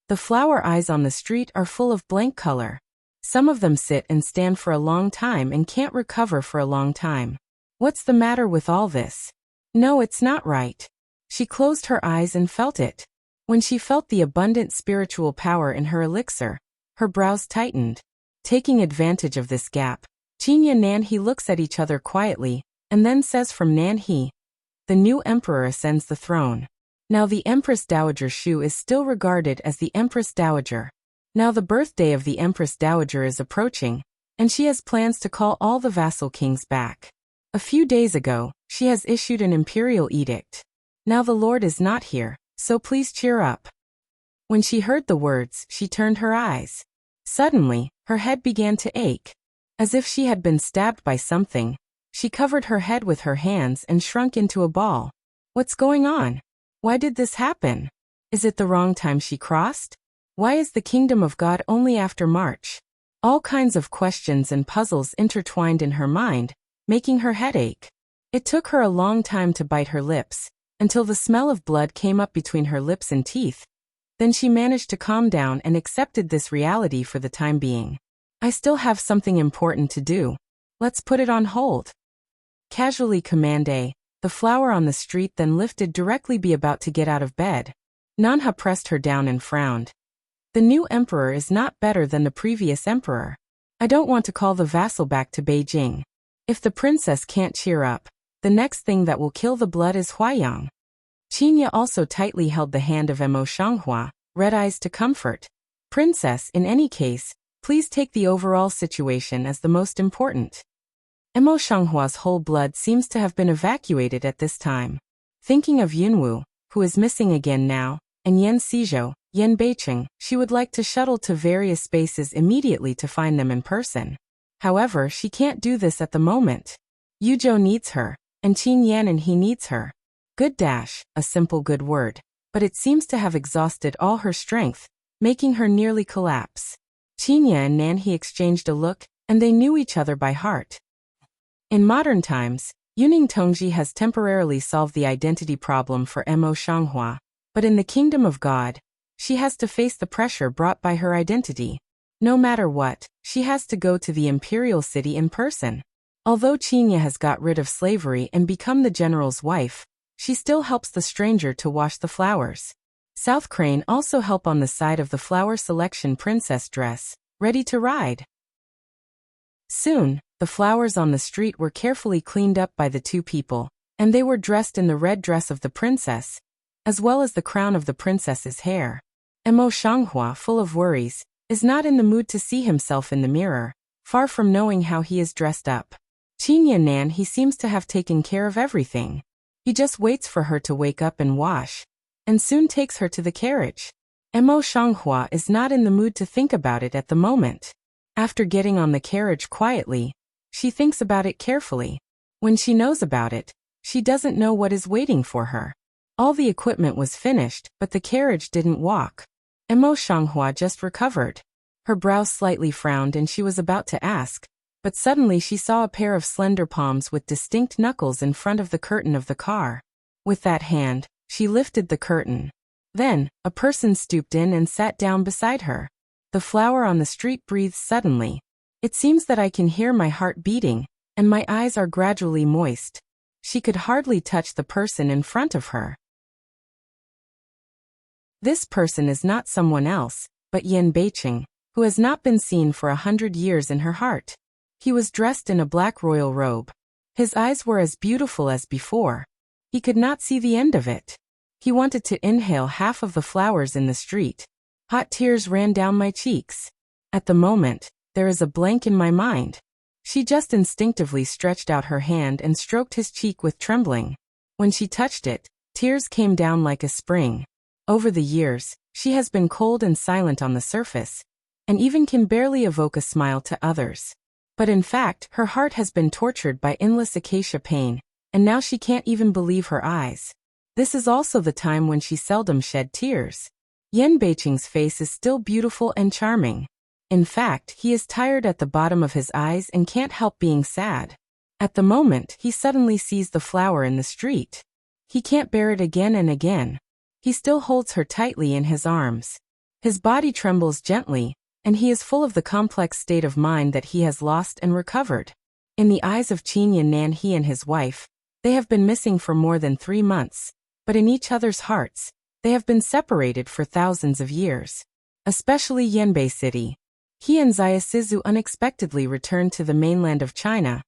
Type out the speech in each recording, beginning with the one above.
The flower eyes on the street are full of blank color. Some of them sit and stand for a long time and can't recover for a long time. What's the matter with all this? No, it's not right. She closed her eyes and felt it. When she felt the abundant spiritual power in her elixir, her brows tightened. Taking advantage of this gap, Qin and Nanhe looks at each other quietly, and then says from Nanhe, "The new emperor ascends the throne." Now the Empress Dowager Shu is still regarded as the Empress Dowager. Now the birthday of the Empress Dowager is approaching, and she has plans to call all the vassal kings back. A few days ago, she has issued an imperial edict. Now the Lord is not here, so please cheer up. When she heard the words, she turned her eyes. Suddenly, her head began to ache. As if she had been stabbed by something, she covered her head with her hands and shrunk into a ball. What's going on? Why did this happen? Is it the wrong time she crossed? Why is the kingdom of God only after March? All kinds of questions and puzzles intertwined in her mind, making her head ache. It took her a long time to bite her lips, until the smell of blood came up between her lips and teeth. Then she managed to calm down and accepted this reality for the time being. I still have something important to do. Let's put it on hold. Casually commanded, the flower on the street then lifted directly be about to get out of bed. Nanha pressed her down and frowned. The new emperor is not better than the previous emperor. I don't want to call the vassal back to Beijing. If the princess can't cheer up, the next thing that will kill the blood is Huayang. Qinya also tightly held the hand of Mo Shanghua, red eyes to comfort. Princess, in any case, please take the overall situation as the most important. Mo Shanghua's whole blood seems to have been evacuated at this time. Thinking of Yunwu, who is missing again now, and Yan Xizhou, Yan Beicheng, she would like to shuttle to various spaces immediately to find them in person. However, she can't do this at the moment. Yuzhou needs her, and Qin Yan and he needs her. Good dash, a simple good word, but it seems to have exhausted all her strength, making her nearly collapse. Qinya and Nanhe exchanged a look, and they knew each other by heart. In modern times, Yuning Tongji has temporarily solved the identity problem for Mo Shanghua, but in the kingdom of God, she has to face the pressure brought by her identity. No matter what, she has to go to the imperial city in person. Although Qinya has got rid of slavery and become the general's wife, she still helps the stranger to wash the flowers. South Crane also help on the side of the flower selection princess dress, ready to ride. Soon, the flowers on the street were carefully cleaned up by the two people, and they were dressed in the red dress of the princess, as well as the crown of the princess's hair. Mo Shanghua, full of worries, is not in the mood to see himself in the mirror, far from knowing how he is dressed up. Qinya Nan, he seems to have taken care of everything. He just waits for her to wake up and wash, and soon takes her to the carriage. Mo Shanghua is not in the mood to think about it at the moment. After getting on the carriage quietly, she thinks about it carefully. When she knows about it, she doesn't know what is waiting for her. All the equipment was finished, but the carriage didn't walk. Mo Shanghua just recovered. Her brows slightly frowned and she was about to ask, but suddenly she saw a pair of slender palms with distinct knuckles in front of the curtain of the car. With that hand, she lifted the curtain. Then, a person stooped in and sat down beside her. The flower on the street breathed suddenly. It seems that I can hear my heart beating, and my eyes are gradually moist. She could hardly touch the person in front of her. This person is not someone else, but Yan Beicheng, who has not been seen for 100 years in her heart. He was dressed in a black royal robe. His eyes were as beautiful as before. He could not see the end of it. He wanted to inhale half of the flowers in the street. Hot tears ran down my cheeks. At the moment, there is a blank in my mind. She just instinctively stretched out her hand and stroked his cheek with trembling. When she touched it, tears came down like a spring. Over the years, she has been cold and silent on the surface, and even can barely evoke a smile to others. But in fact, her heart has been tortured by endless acacia pain, and now she can't even believe her eyes. This is also the time when she seldom shed tears. Yan Beicheng's face is still beautiful and charming. In fact, he is tired at the bottom of his eyes and can't help being sad. At the moment, he suddenly sees the flower in the street. He can't bear it again and again. He still holds her tightly in his arms. His body trembles gently, and he is full of the complex state of mind that he has lost and recovered. In the eyes of Qin Yan Nan, he and his wife, they have been missing for more than 3 months, but in each other's hearts, they have been separated for thousands of years. Especially Yanbei City. He and Xia Sizu unexpectedly returned to the mainland of China,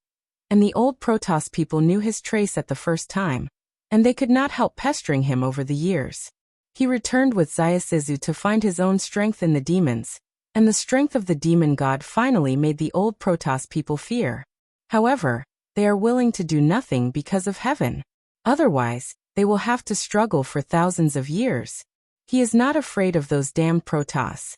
and the old Protoss people knew his trace at the first time, and they could not help pestering him over the years. He returned with Xia Sizu to find his own strength in the demons, and the strength of the demon god finally made the old Protoss people fear. However, they are willing to do nothing because of heaven. Otherwise, they will have to struggle for thousands of years. He is not afraid of those damned Protoss.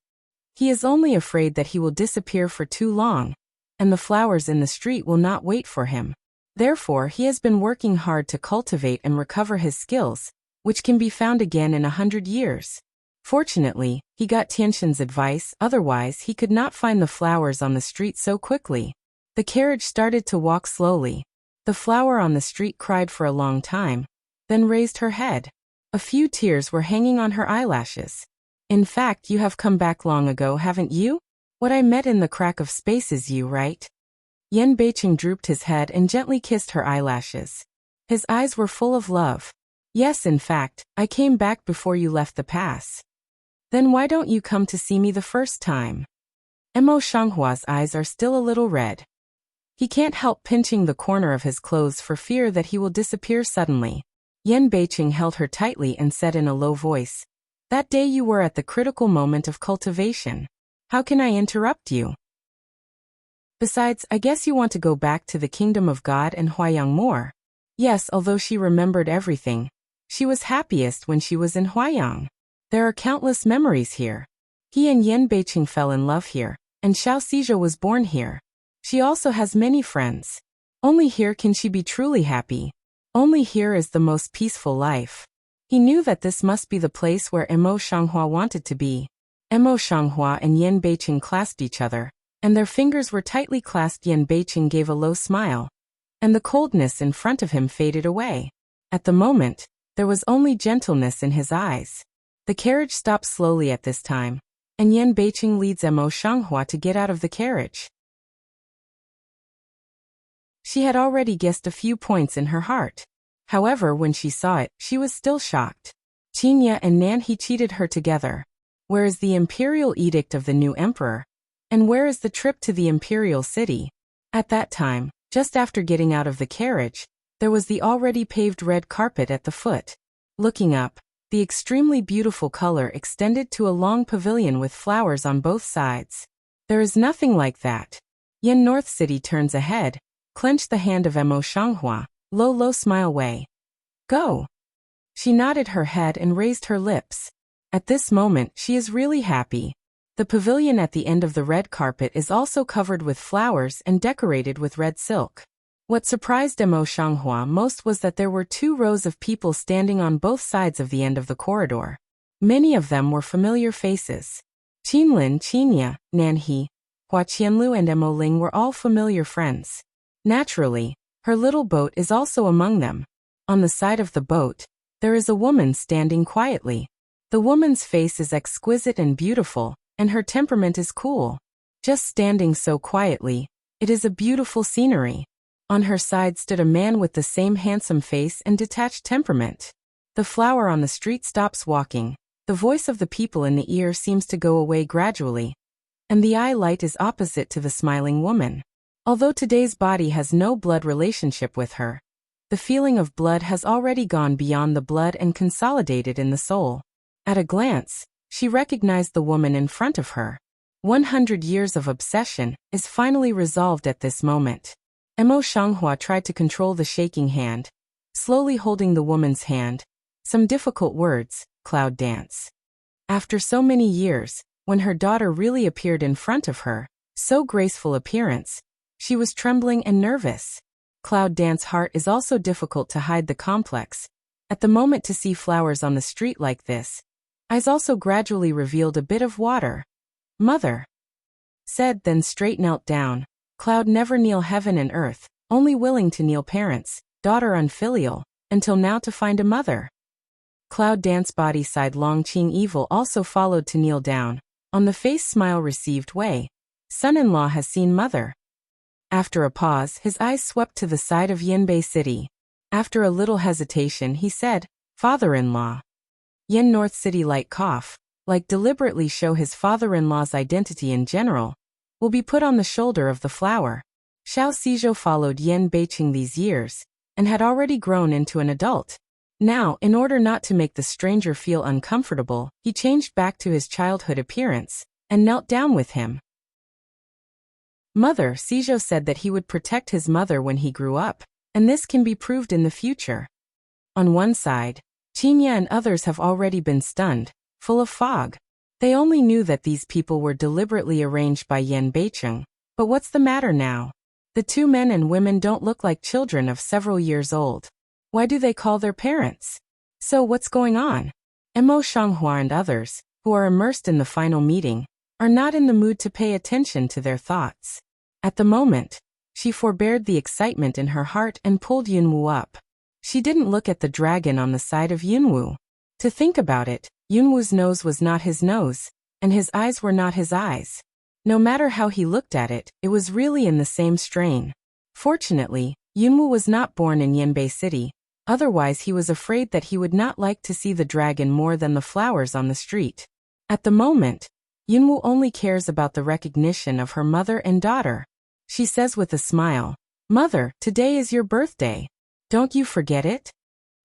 He is only afraid that he will disappear for too long, and the flowers in the street will not wait for him. Therefore, he has been working hard to cultivate and recover his skills, which can be found again in 100 years. Fortunately, he got Tianxin's advice, otherwise he could not find the flowers on the street so quickly. The carriage started to walk slowly. The flower on the street cried for a long time, then raised her head. A few tears were hanging on her eyelashes. In fact, you have come back long ago, haven't you? What I met in the crack of space is you, right? Yan Beiqing drooped his head and gently kissed her eyelashes. His eyes were full of love. Yes, in fact, I came back before you left the pass. Then why don't you come to see me the first time? Mo Shanghua's eyes are still a little red. He can't help pinching the corner of his clothes for fear that he will disappear suddenly. Yan Beiqing held her tightly and said in a low voice, "That day you were at the critical moment of cultivation. How can I interrupt you? Besides, I guess you want to go back to the kingdom of God and Huayang more." Yes, although she remembered everything, she was happiest when she was in Huayang. There are countless memories here. He and Yan Beiqing fell in love here, and Xiao Xizhou was born here. She also has many friends. Only here can she be truly happy. Only here is the most peaceful life. He knew that this must be the place where Mo Shanghua wanted to be. Mo Shanghua and Yan Beiqing clasped each other, and their fingers were tightly clasped. Yan Beiqing gave a low smile, and the coldness in front of him faded away. At the moment, there was only gentleness in his eyes. The carriage stopped slowly at this time, and Yan Beiqing leads Mo Shanghua to get out of the carriage. She had already guessed a few points in her heart. However, when she saw it, she was still shocked. Qin and Nan He cheated her together. Where is the imperial edict of the new emperor? And where is the trip to the imperial city? At that time, just after getting out of the carriage, there was the already paved red carpet at the foot. Looking up, the extremely beautiful color extended to a long pavilion with flowers on both sides. There is nothing like that. Yan North City turns ahead, clenched the hand of Mo Shanghua, low smile way. Go. She nodded her head and raised her lips. At this moment, she is really happy. The pavilion at the end of the red carpet is also covered with flowers and decorated with red silk. What surprised Mo Shanghua most was that there were 2 rows of people standing on both sides of the end of the corridor. Many of them were familiar faces. Qinlin, Qinya, Nanhe, Hua Qianlu and Mo Ling were all familiar friends. Naturally, her little boat is also among them. On the side of the boat, there is a woman standing quietly. The woman's face is exquisite and beautiful, and her temperament is cool. Just standing so quietly, it is a beautiful scenery. On her side stood a man with the same handsome face and detached temperament. The flower on the street stops walking. The voice of the people in the ear seems to go away gradually, and the eye light is opposite to the smiling woman. Although today's body has no blood relationship with her, the feeling of blood has already gone beyond the blood and consolidated in the soul. At a glance, she recognized the woman in front of her. 100 years of obsession is finally resolved at this moment. Mo Shanghua tried to control the shaking hand, slowly holding the woman's hand. Some difficult words, cloud dance. After so many years, when her daughter really appeared in front of her, so graceful appearance, she was trembling and nervous. Cloud dance heart is also difficult to hide the complex. At the moment to see flowers on the street like this, eyes also gradually revealed a bit of water. Mother said, then straight knelt down. Cloud never kneel heaven and earth, only willing to kneel parents, daughter unfilial, until now to find a mother. Cloud Dance body side Long Qing evil also followed to kneel down. On the face smile received way. Son-in-law has seen mother. After a pause, his eyes swept to the side of Yinbei City. After a little hesitation he said, father-in-law. Yin North City light cough, like deliberately show his father-in-law's identity in general, will be put on the shoulder of the flower. Xiao Xizhou followed Yin Beiqing these years, and had already grown into an adult. Now, in order not to make the stranger feel uncomfortable, he changed back to his childhood appearance, and knelt down with him. Mother, Xizhou said that he would protect his mother when he grew up, and this can be proved in the future. On one side, Qinya and others have already been stunned, full of fog. They only knew that these people were deliberately arranged by Yin Beiqing. But what's the matter now? The two men and women don't look like children of several years old. Why do they call their parents? So what's going on? Mo Shanghua and others, who are immersed in the final meeting, are not in the mood to pay attention to their thoughts. At the moment, she forbeared the excitement in her heart and pulled Yunwu up. She didn't look at the dragon on the side of Yunwu. To think about it, Yunwu's nose was not his nose, and his eyes were not his eyes. No matter how he looked at it, it was really in the same strain. Fortunately, Yunwu was not born in Yinbei City, otherwise he was afraid that he would not like to see the dragon more than the flowers on the street. At the moment, Yunwu only cares about the recognition of her mother and daughter. She says with a smile, "Mother, today is your birthday. Don't you forget it?"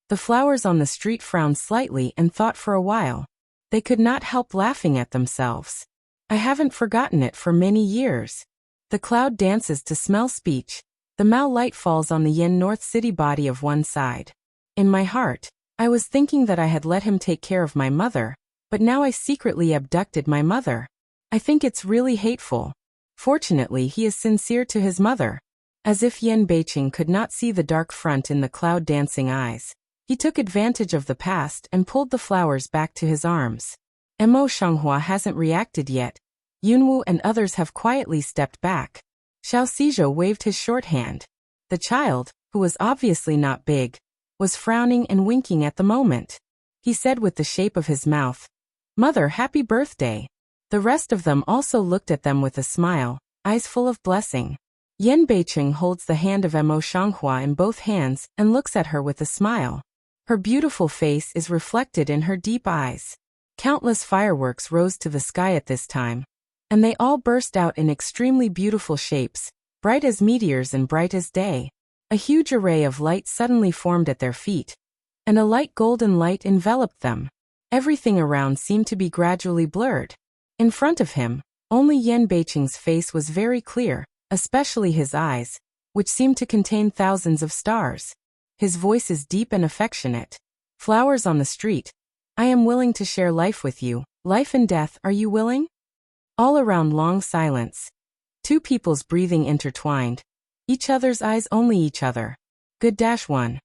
The flowers on the street frowned slightly and thought for a while. They could not help laughing at themselves. "I haven't forgotten it for many years." The cloud dances to smell speech. The Mao light falls on the Yin North City body of one side. In my heart, I was thinking that I had let him take care of my mother, but now I secretly abducted my mother. I think it's really hateful. Fortunately, he is sincere to his mother. As if Yin Beiqing could not see the dark front in the cloud dancing eyes, he took advantage of the past and pulled the flowers back to his arms. Mo Shanghua hasn't reacted yet. Yunwu and others have quietly stepped back. Xiao Xizhou waved his shorthand. The child, who was obviously not big, was frowning and winking at the moment. He said with the shape of his mouth, "Mother, happy birthday." The rest of them also looked at them with a smile, eyes full of blessing. Yin Beiqing holds the hand of Mo Shanghua in both hands and looks at her with a smile. Her beautiful face is reflected in her deep eyes. Countless fireworks rose to the sky at this time, and they all burst out in extremely beautiful shapes, bright as meteors and bright as day. A huge array of light suddenly formed at their feet, and a light golden light enveloped them. Everything around seemed to be gradually blurred. In front of him, only Yin Beiqing's face was very clear, especially his eyes, which seemed to contain thousands of stars. His voice is deep and affectionate. "Flowers on the street. I am willing to share life with you. Life and death, are you willing?" All around long silence. Two people's breathing intertwined. Each other's eyes only each other. Good-1.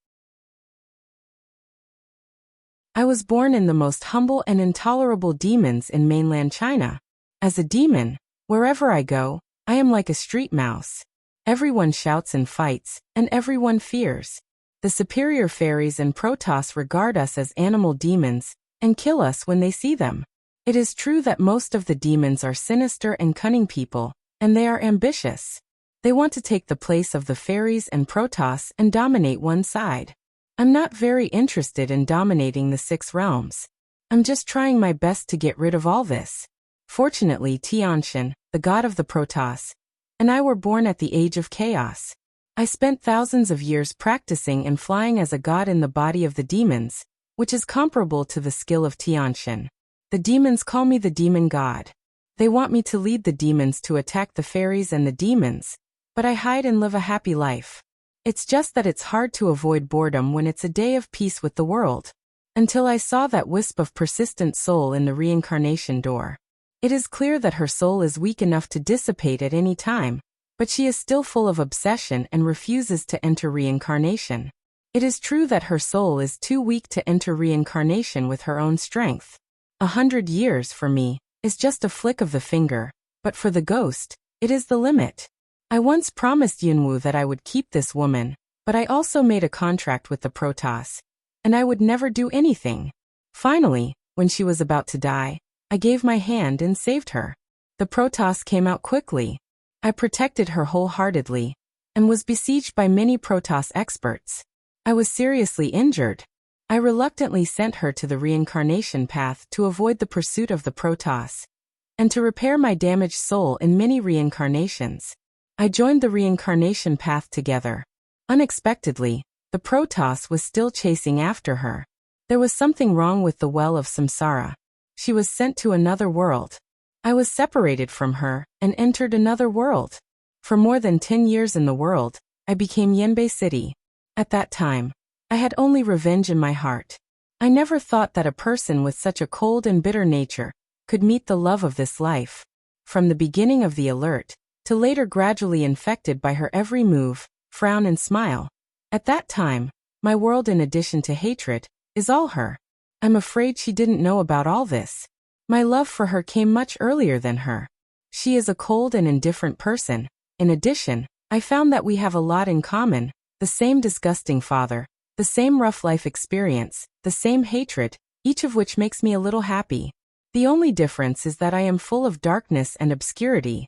I was born in the most humble and intolerable demons in mainland China. As a demon, wherever I go, I am like a street mouse. Everyone shouts and fights, and everyone fears. The superior fairies and Protoss regard us as animal demons, and kill us when they see them. It is true that most of the demons are sinister and cunning people, and they are ambitious. They want to take the place of the fairies and Protoss and dominate one side. I'm not very interested in dominating the 6 realms. I'm just trying my best to get rid of all this. Fortunately, Tianshan, the god of the Protoss, and I were born at the age of chaos. I spent thousands of years practicing and flying as a god in the body of the demons, which is comparable to the skill of Tianshan. The demons call me the demon god. They want me to lead the demons to attack the fairies and the demons, but I hide and live a happy life. It's just that it's hard to avoid boredom when it's a day of peace with the world. Until I saw that wisp of persistent soul in the reincarnation door. It is clear that her soul is weak enough to dissipate at any time, but she is still full of obsession and refuses to enter reincarnation. It is true that her soul is too weak to enter reincarnation with her own strength. 100 years, for me, is just a flick of the finger, but for the ghost, it is the limit. I once promised Yunwu that I would keep this woman, but I also made a contract with the Protoss, and I would never do anything. Finally, when she was about to die, I gave my hand and saved her. The Protoss came out quickly. I protected her wholeheartedly and was besieged by many Protoss experts. I was seriously injured. I reluctantly sent her to the reincarnation path to avoid the pursuit of the Protoss and to repair my damaged soul in many reincarnations. I joined the reincarnation path together. Unexpectedly, the Protoss was still chasing after her. There was something wrong with the well of samsara. She was sent to another world. I was separated from her and entered another world. For more than 10 years in the world, I became Yenbei City. At that time, I had only revenge in my heart. I never thought that a person with such a cold and bitter nature could meet the love of this life. From the beginning of the alert, to later gradually infected by her every move, frown and smile. At that time, my world in addition to hatred, is all her. I'm afraid she didn't know about all this. My love for her came much earlier than her. She is a cold and indifferent person. In addition, I found that we have a lot in common, the same disgusting father, the same rough life experience, the same hatred, each of which makes me a little happy. The only difference is that I am full of darkness and obscurity.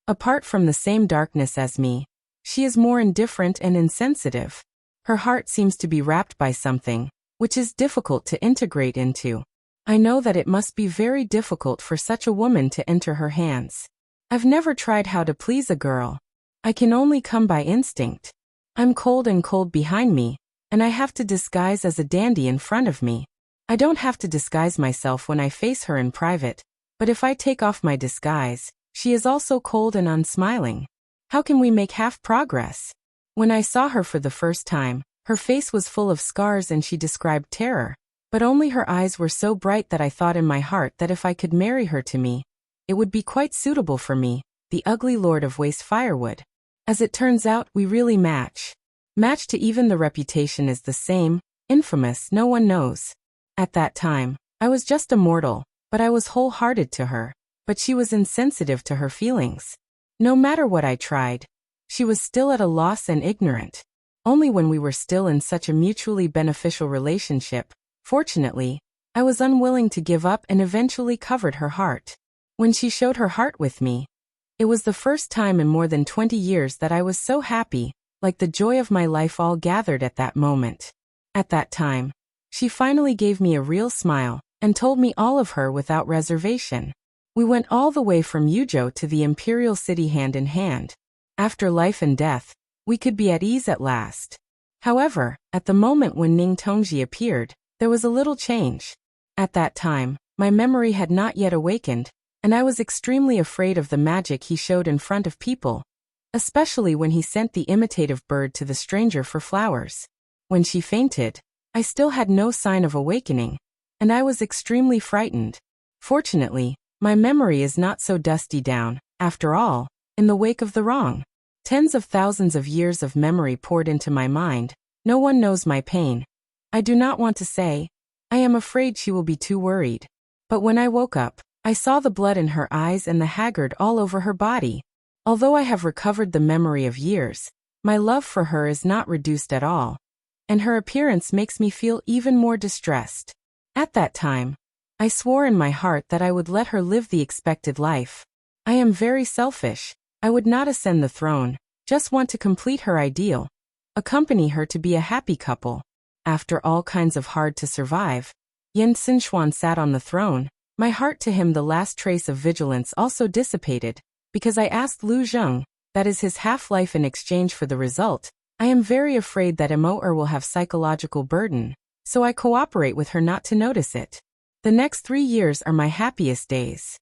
Apart from the same darkness as me, she is more indifferent and insensitive. Her heart seems to be wrapped by something, which is difficult to integrate into. I know that it must be very difficult for such a woman to enter her hands. I've never tried how to please a girl. I can only come by instinct. I'm cold and cold behind me, and I have to disguise as a dandy in front of me. I don't have to disguise myself when I face her in private, but if I take off my disguise, she is also cold and unsmiling. How can we make half progress? When I saw her for the first time, her face was full of scars and she described terror, but only her eyes were so bright that I thought in my heart that if I could marry her to me, it would be quite suitable for me, the ugly lord of waste firewood. As it turns out, we really match. Match to even the reputation is the same, infamous, no one knows. At that time, I was just a mortal, but I was wholehearted to her, but she was insensitive to her feelings. No matter what I tried, she was still at a loss and ignorant. Only when we were still in such a mutually beneficial relationship, fortunately, I was unwilling to give up and eventually covered her heart. When she showed her heart with me, it was the first time in more than 20 years that I was so happy, like the joy of my life all gathered at that moment. At that time, she finally gave me a real smile and told me all of her without reservation. We went all the way from Yuzhou to the Imperial City hand in hand. After life and death, we could be at ease at last. However, at the moment when Ning Tongji appeared, there was a little change. At that time, my memory had not yet awakened, and I was extremely afraid of the magic he showed in front of people, especially when he sent the imitative bird to the stranger for flowers. When she fainted, I still had no sign of awakening, and I was extremely frightened. Fortunately, my memory is not so dusty down, after all, in the wake of the wrong. Tens of thousands of years of memory poured into my mind. No one knows my pain. I do not want to say. I am afraid she will be too worried. But when I woke up, I saw the blood in her eyes and the haggard all over her body. Although I have recovered the memory of years, my love for her is not reduced at all, and her appearance makes me feel even more distressed. At that time, I swore in my heart that I would let her live the expected life. I am very selfish. I would not ascend the throne, just want to complete her ideal, accompany her to be a happy couple. After all kinds of hard to survive, Yen Xinchuan sat on the throne. My heart to him, the last trace of vigilance also dissipated, because I asked Lu Zheng, that is his half-life, in exchange for the result. I am very afraid that Mo will have psychological burden, so I cooperate with her not to notice it. The next 3 years are my happiest days.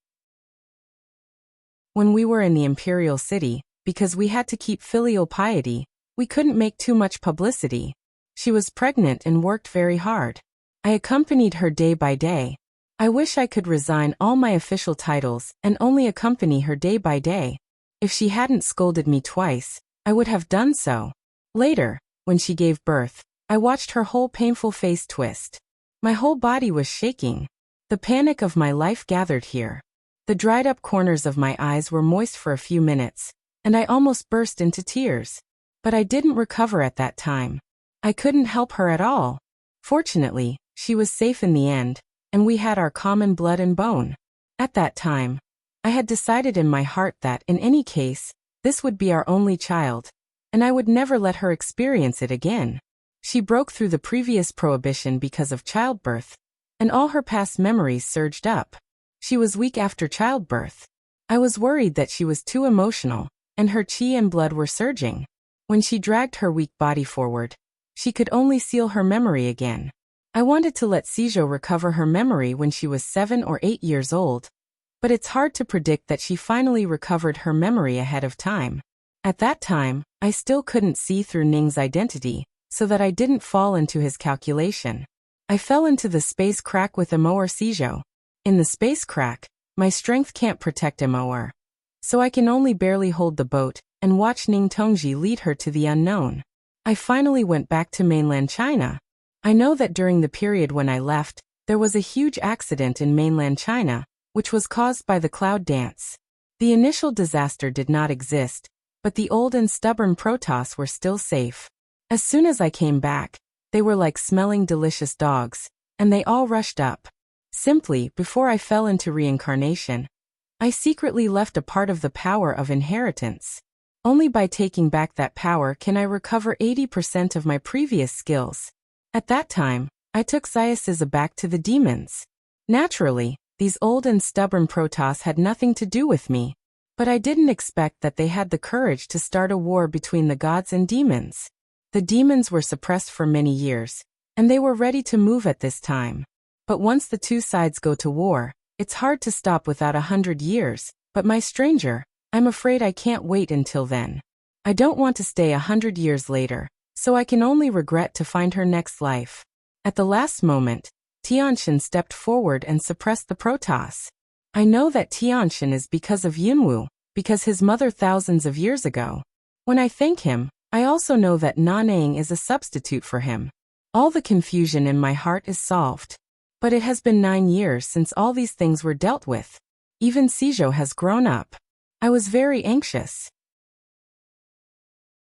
When we were in the Imperial City, because we had to keep filial piety, we couldn't make too much publicity. She was pregnant and worked very hard. I accompanied her day by day. I wish I could resign all my official titles and only accompany her day by day. If she hadn't scolded me twice, I would have done so. Later, when she gave birth, I watched her whole painful face twist. My whole body was shaking. The panic of my life gathered here. The dried-up corners of my eyes were moist for a few minutes, and I almost burst into tears. But I didn't recover at that time. I couldn't help her at all. Fortunately, She was safe in the end, and we had our common blood and bone. At that time, I had decided in my heart that, in any case, this would be our only child, and I would never let her experience it again. She broke through the previous prohibition because of childbirth, and all her past memories surged up. She was weak after childbirth. I was worried that she was too emotional, and her chi and blood were surging. When she dragged her weak body forward, she could only seal her memory again. I wanted to let Seijo recover her memory when she was 7 or 8 years old, but it's hard to predict that she finally recovered her memory ahead of time. At that time, I still couldn't see through Ning's identity, so that I didn't fall into his calculation. I fell into the space crack with Emo or Seijo. In the space crack, my strength can't protect Emo, so I can only barely hold the boat and watch Ning Tongji lead her to the unknown. I finally went back to mainland China. I know that during the period when I left, there was a huge accident in mainland China, which was caused by the cloud dance. The initial disaster did not exist, but the old and stubborn Protoss were still safe. As soon as I came back, they were like smelling delicious dogs, and they all rushed up. Simply, before I fell into reincarnation, I secretly left a part of the power of inheritance. Only by taking back that power can I recover 80% of my previous skills. At that time, I took Xayasiza back to the demons. Naturally, these old and stubborn Protoss had nothing to do with me, but I didn't expect that they had the courage to start a war between the gods and demons. The demons were suppressed for many years, and they were ready to move at this time. But once the two sides go to war, it's hard to stop without 100 years, but my stranger, I'm afraid I can't wait until then. I don't want to stay 100 years later, so I can only regret to find her next life. At the last moment, Tianshan stepped forward and suppressed the Protoss. I know that Tianshan is because of Yunwu, because his mother thousands of years ago. When I thank him, I also know that Nanang is a substitute for him. All the confusion in my heart is solved. But it has been 9 years since all these things were dealt with. Even Seijo has grown up. I was very anxious.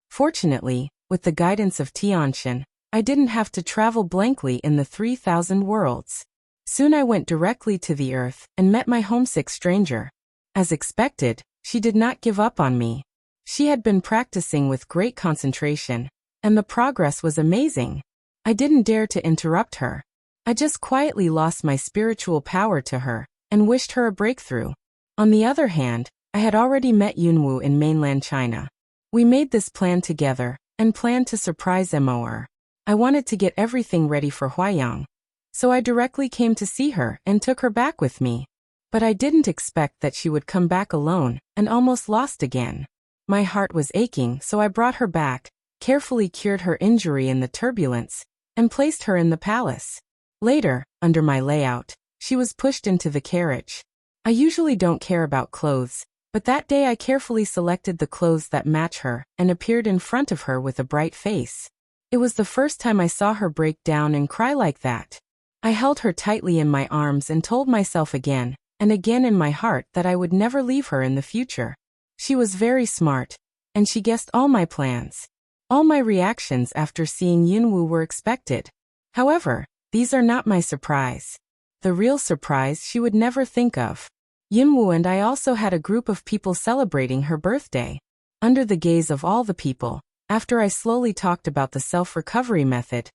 Fortunately, with the guidance of Tianshan, I didn't have to travel blankly in the 3,000 worlds. Soon I went directly to the earth and met my homesick stranger. As expected, she did not give up on me. She had been practicing with great concentration, and the progress was amazing. I didn't dare to interrupt her. I just quietly lost my spiritual power to her and wished her a breakthrough. On the other hand, I had already met Yunwu in mainland China. We made this plan together and planned to surprise Emo. I wanted to get everything ready for Huayang, so I directly came to see her and took her back with me. But I didn't expect that she would come back alone and almost lost again. My heart was aching, so I brought her back, carefully cured her injury in the turbulence, and placed her in the palace. Later, under my layout, she was pushed into the carriage. I usually don't care about clothes, but that day I carefully selected the clothes that match her and appeared in front of her with a bright face. It was the first time I saw her break down and cry like that. I held her tightly in my arms and told myself again and again in my heart that I would never leave her in the future. She was very smart, and she guessed all my plans. All my reactions after seeing Yunwu were expected. However, these are not my surprise. The real surprise she would never think of. Yunwu and I also had a group of people celebrating her birthday. Under the gaze of all the people, after I slowly talked about the self-recovery method,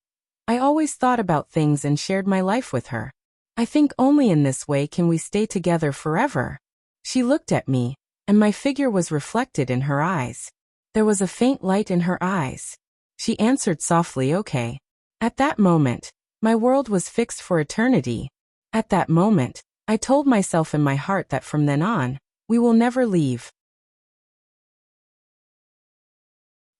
I always thought about things and shared my life with her. I think only in this way can we stay together forever. She looked at me, and my figure was reflected in her eyes. There was a faint light in her eyes. She answered softly, "Okay." At that moment, my world was fixed for eternity. At that moment, I told myself in my heart that from then on, we will never leave.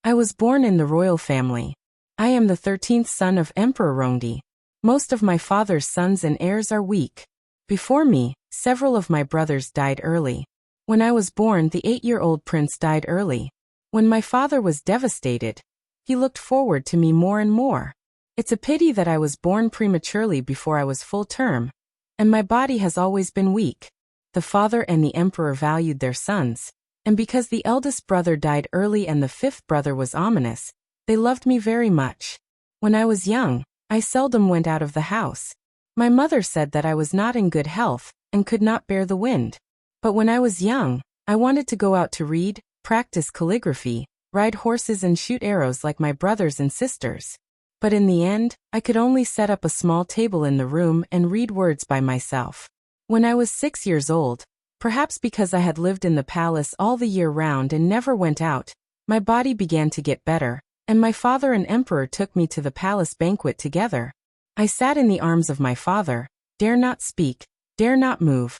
I was born in the royal family. I am the 13th son of Emperor Rongdi. Most of my father's sons and heirs are weak. Before me, several of my brothers died early. When I was born, the 8-year-old prince died early. When my father was devastated, he looked forward to me more and more. It's a pity that I was born prematurely before I was full term, and my body has always been weak. The father and the emperor valued their sons, and because the eldest brother died early and the 5th brother was ominous, they loved me very much. When I was young, I seldom went out of the house. My mother said that I was not in good health and could not bear the wind. But when I was young, I wanted to go out to read, practice calligraphy, ride horses and shoot arrows like my brothers and sisters. But in the end, I could only set up a small table in the room and read words by myself. When I was 6 years old, perhaps because I had lived in the palace all the year round and never went out, my body began to get better, and my father and emperor took me to the palace banquet together. I sat in the arms of my father, dare not speak, dare not move,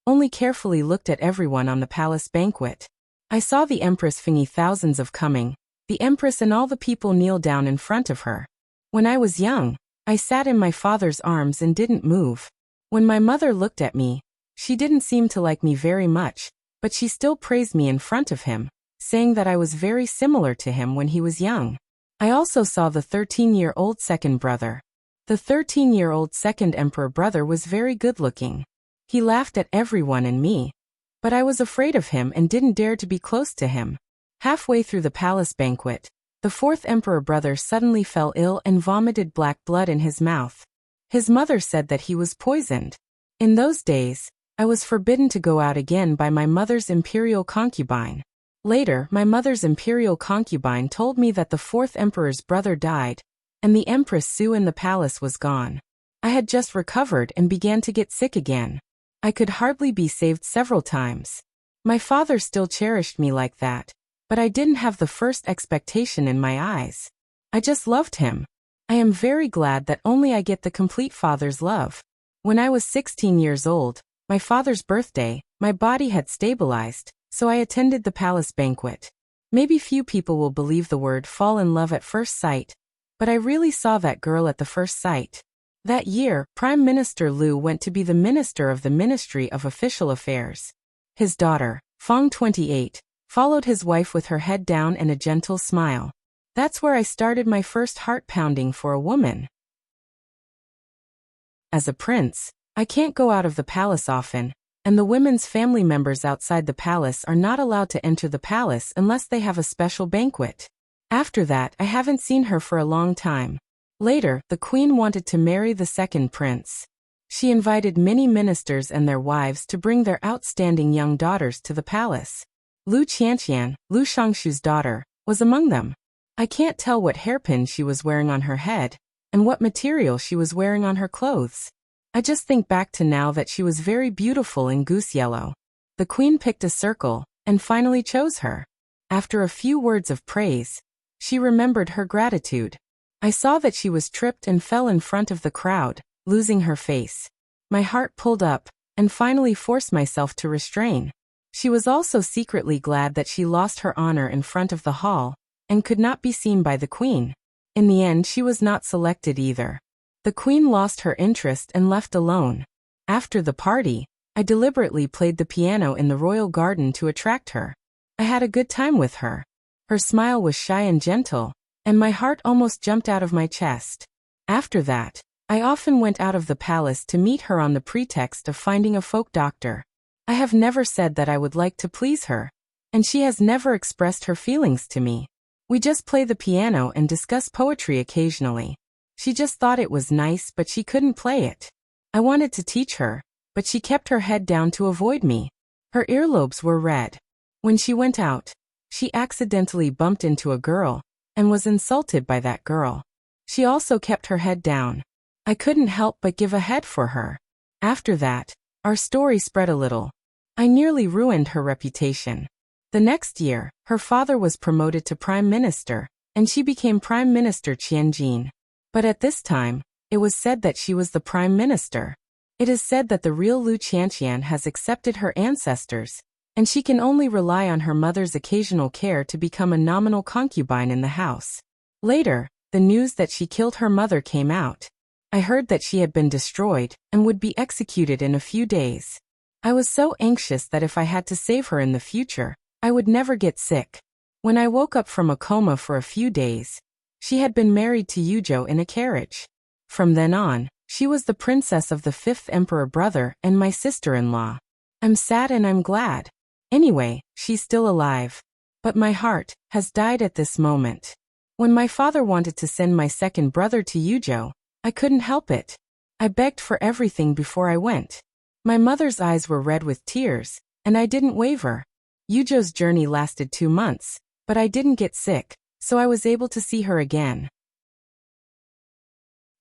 only carefully looked at everyone on the palace banquet. I saw the empress Fingy thousands of coming, the empress and all the people kneel down in front of her. When I was young, I sat in my father's arms and didn't move. When my mother looked at me, she didn't seem to like me very much, but she still praised me in front of him, saying that I was very similar to him when he was young. I also saw the 13-year-old second brother. The 13-year-old second emperor brother was very good-looking. He laughed at everyone and me. But I was afraid of him and didn't dare to be close to him. Halfway through the palace banquet, the fourth emperor brother suddenly fell ill and vomited black blood in his mouth. His mother said that he was poisoned. In those days, I was forbidden to go out again by my mother's imperial concubine. Later, my mother's imperial concubine told me that the fourth emperor's brother died, and the Empress Sue in the palace was gone. I had just recovered and began to get sick again. I could hardly be saved several times. My father still cherished me like that, but I didn't have the first expectation in my eyes. I just loved him. I am very glad that only I get the complete father's love. When I was 16 years old, my father's birthday, my body had stabilized, so I attended the palace banquet. Maybe few people will believe the word fall in love at first sight, but I really saw that girl at the first sight. That year, Prime Minister Liu went to be the Minister of the Ministry of Official Affairs. His daughter, Fong 28, followed his wife with her head down and a gentle smile. That's where I started my first heart pounding for a woman. As a prince, I can't go out of the palace often, and the women's family members outside the palace are not allowed to enter the palace unless they have a special banquet. After that, I haven't seen her for a long time. Later, the queen wanted to marry the second prince. She invited many ministers and their wives to bring their outstanding young daughters to the palace. Lu Qianqian, Lu Shangshu's daughter, was among them. I can't tell what hairpin she was wearing on her head, and what material she was wearing on her clothes. I just think back to now that she was very beautiful in goose yellow. The queen picked a circle, and finally chose her. After a few words of praise, she remembered her gratitude. I saw that she was tripped and fell in front of the crowd, losing her face. My heart pulled up, and finally forced myself to restrain. She was also secretly glad that she lost her honor in front of the hall, and could not be seen by the queen. In the end, she was not selected either. The queen lost her interest and left alone. After the party, I deliberately played the piano in the royal garden to attract her. I had a good time with her. Her smile was shy and gentle, and my heart almost jumped out of my chest. After that, I often went out of the palace to meet her on the pretext of finding a folk doctor. I have never said that I would like to please her, and she has never expressed her feelings to me. We just play the piano and discuss poetry occasionally. She just thought it was nice, but she couldn't play it. I wanted to teach her, but she kept her head down to avoid me. Her earlobes were red. When she went out, she accidentally bumped into a girl, and was insulted by that girl. She also kept her head down. I couldn't help but give a head for her. After that, our story spread a little. I nearly ruined her reputation. The next year, her father was promoted to Prime Minister, and she became Prime Minister Qianjin. But at this time, it was said that she was the Prime Minister. It is said that the real Lu Qianqian has accepted her ancestors, and she can only rely on her mother's occasional care to become a nominal concubine in the house. Later, the news that she killed her mother came out. I heard that she had been destroyed and would be executed in a few days. I was so anxious that if I had to save her in the future, I would never get sick. When I woke up from a coma for a few days, she had been married to Yuzhou in a carriage. From then on, she was the princess of the fifth emperor brother and my sister-in-law. I'm sad and I'm glad. Anyway, she's still alive. But my heart has died at this moment. When my father wanted to send my second brother to Yuzhou, I couldn't help it. I begged for everything before I went. My mother's eyes were red with tears, and I didn't waver. Yujo's journey lasted 2 months, but I didn't get sick, so I was able to see her again.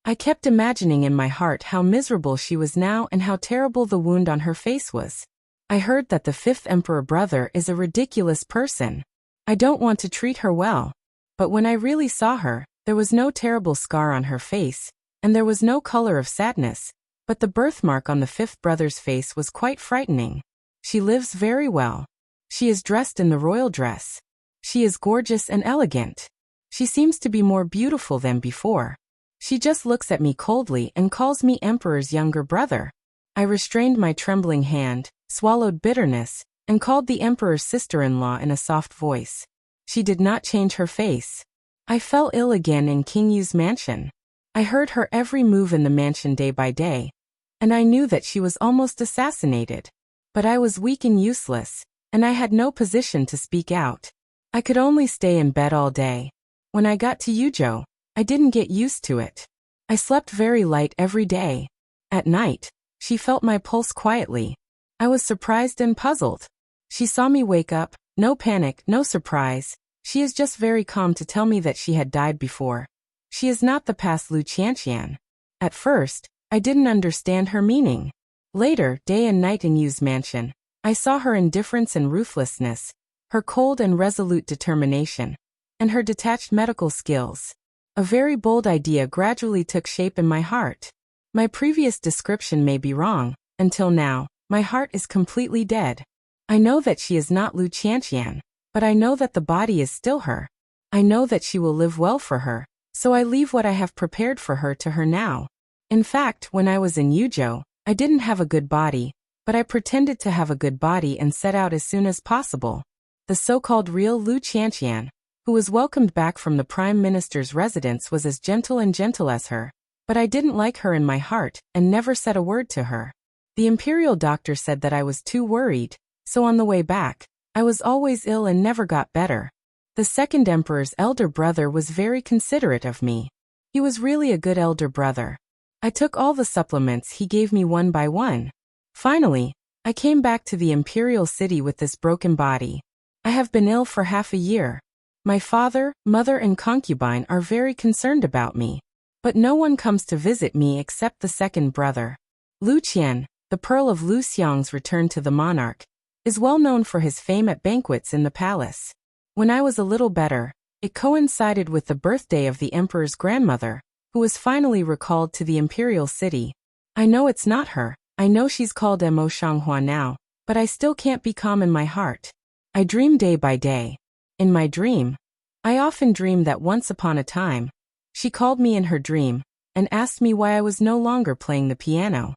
I kept imagining in my heart how miserable she was now and how terrible the wound on her face was. I heard that the 5th Emperor brother is a ridiculous person. I don't want to treat her well. But when I really saw her, there was no terrible scar on her face, and there was no color of sadness, but the birthmark on the 5th brother's face was quite frightening. She lives very well. She is dressed in the royal dress. She is gorgeous and elegant. She seems to be more beautiful than before. She just looks at me coldly and calls me Emperor's younger brother. I restrained my trembling hand, swallowed bitterness, and called the Emperor's sister-in-law in a soft voice. She did not change her face. I fell ill again in King Yu's mansion. I heard her every move in the mansion day by day, and I knew that she was almost assassinated. But I was weak and useless, and I had no position to speak out. I could only stay in bed all day. When I got to Yujo, I didn't get used to it. I slept very light every day. At night, she felt my pulse quietly. I was surprised and puzzled. She saw me wake up, no panic, no surprise. She is just very calm to tell me that she had died before. She is not the past Lu Qianqian. At first, I didn't understand her meaning. Later, day and night in Yu's mansion, I saw her indifference and ruthlessness, her cold and resolute determination, and her detached medical skills. A very bold idea gradually took shape in my heart. My previous description may be wrong. Until now, my heart is completely dead. I know that she is not Lu Qianqian, but I know that the body is still her. I know that she will live well for her, so I leave what I have prepared for her to her now. In fact, when I was in Yujo, I didn't have a good body, but I pretended to have a good body and set out as soon as possible. The so-called real Lu Qianqian, who was welcomed back from the Prime Minister's residence, was as gentle as her. But I didn't like her in my heart, and never said a word to her. The imperial doctor said that I was too worried, so on the way back, I was always ill and never got better. The 2nd Emperor's elder brother was very considerate of me. He was really a good elder brother. I took all the supplements he gave me one by one. Finally, I came back to the imperial city with this broken body. I have been ill for half a year. My father, mother and concubine are very concerned about me. But no one comes to visit me except the 2nd brother. Lu Qian, the pearl of Lu Xiang's return to the monarch, is well known for his fame at banquets in the palace. When I was a little better, it coincided with the birthday of the emperor's grandmother, who was finally recalled to the imperial city. I know it's not her. I know she's called Mo Shanghua now, but I still can't be calm in my heart. I dream day by day. In my dream, I often dream that once upon a time, she called me in her dream and asked me why I was no longer playing the piano.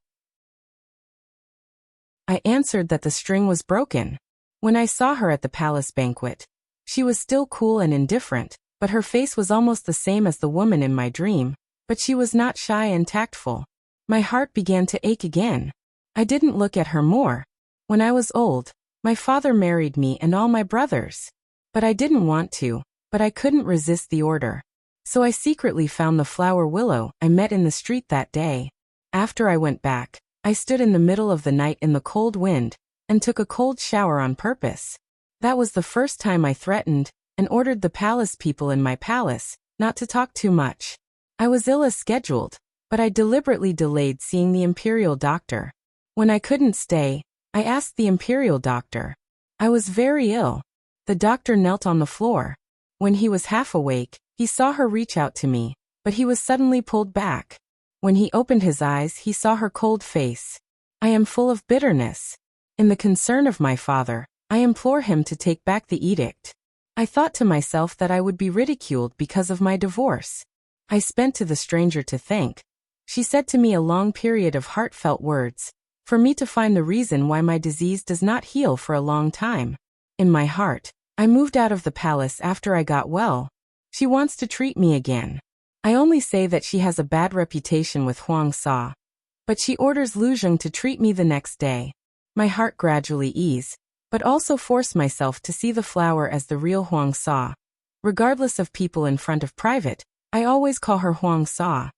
I answered that the string was broken. When I saw her at the palace banquet, she was still cool and indifferent, but her face was almost the same as the woman in my dream, but she was not shy and tactful. My heart began to ache again. I didn't look at her more. When I was old, my father married me and all my brothers. But I didn't want to, but I couldn't resist the order. So I secretly found the flower willow I met in the street that day. After I went back, I stood in the middle of the night in the cold wind, and took a cold shower on purpose. That was the first time I threatened, and ordered the palace people in my palace, not to talk too much. I was ill as scheduled, but I deliberately delayed seeing the imperial doctor. When I couldn't stay, I asked the imperial doctor. I was very ill. The doctor knelt on the floor. When he was half awake, he saw her reach out to me, but he was suddenly pulled back. When he opened his eyes, he saw her cold face. I am full of bitterness. In the concern of my father, I implore him to take back the edict. I thought to myself that I would be ridiculed because of my divorce. I spent to the stranger to thank. She said to me a long period of heartfelt words, for me to find the reason why my disease does not heal for a long time. In my heart, I moved out of the palace after I got well. She wants to treat me again. I only say that she has a bad reputation with Huang Sa. But she orders Lu Zheng to treat me the next day. My heart gradually eased, but also forced myself to see the flower as the real Huang Sa. Regardless of people in front of private, I always call her Huang Sa.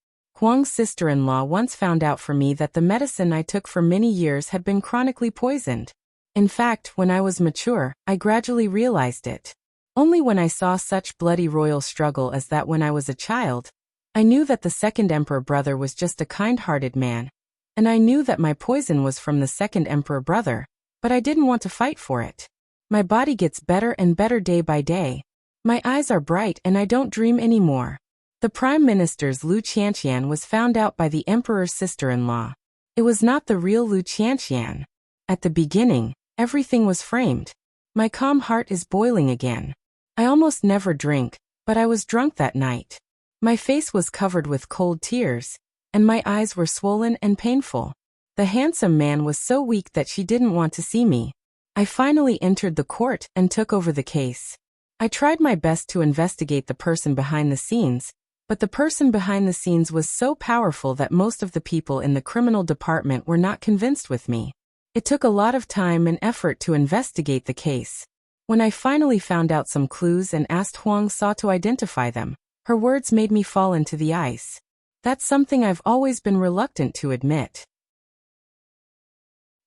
Huang's sister-in-law once found out for me that the medicine I took for many years had been chronically poisoned. In fact, when I was mature, I gradually realized it. Only when I saw such bloody royal struggle as that when I was a child, I knew that the second emperor brother was just a kind-hearted man, and I knew that my poison was from the second emperor brother, but I didn't want to fight for it. My body gets better and better day by day. My eyes are bright and I don't dream anymore. The Prime Minister's Lu Qianqian was found out by the Emperor's sister-in-law. It was not the real Lu Qianqian. At the beginning, everything was framed. My calm heart is boiling again. I almost never drink, but I was drunk that night. My face was covered with cold tears, and my eyes were swollen and painful. The handsome man was so weak that she didn't want to see me. I finally entered the court and took over the case. I tried my best to investigate the person behind the scenes, but the person behind the scenes was so powerful that most of the people in the criminal department were not convinced with me. It took a lot of time and effort to investigate the case. When I finally found out some clues and asked Huang Sa to identify them, her words made me fall into the ice. That's something I've always been reluctant to admit.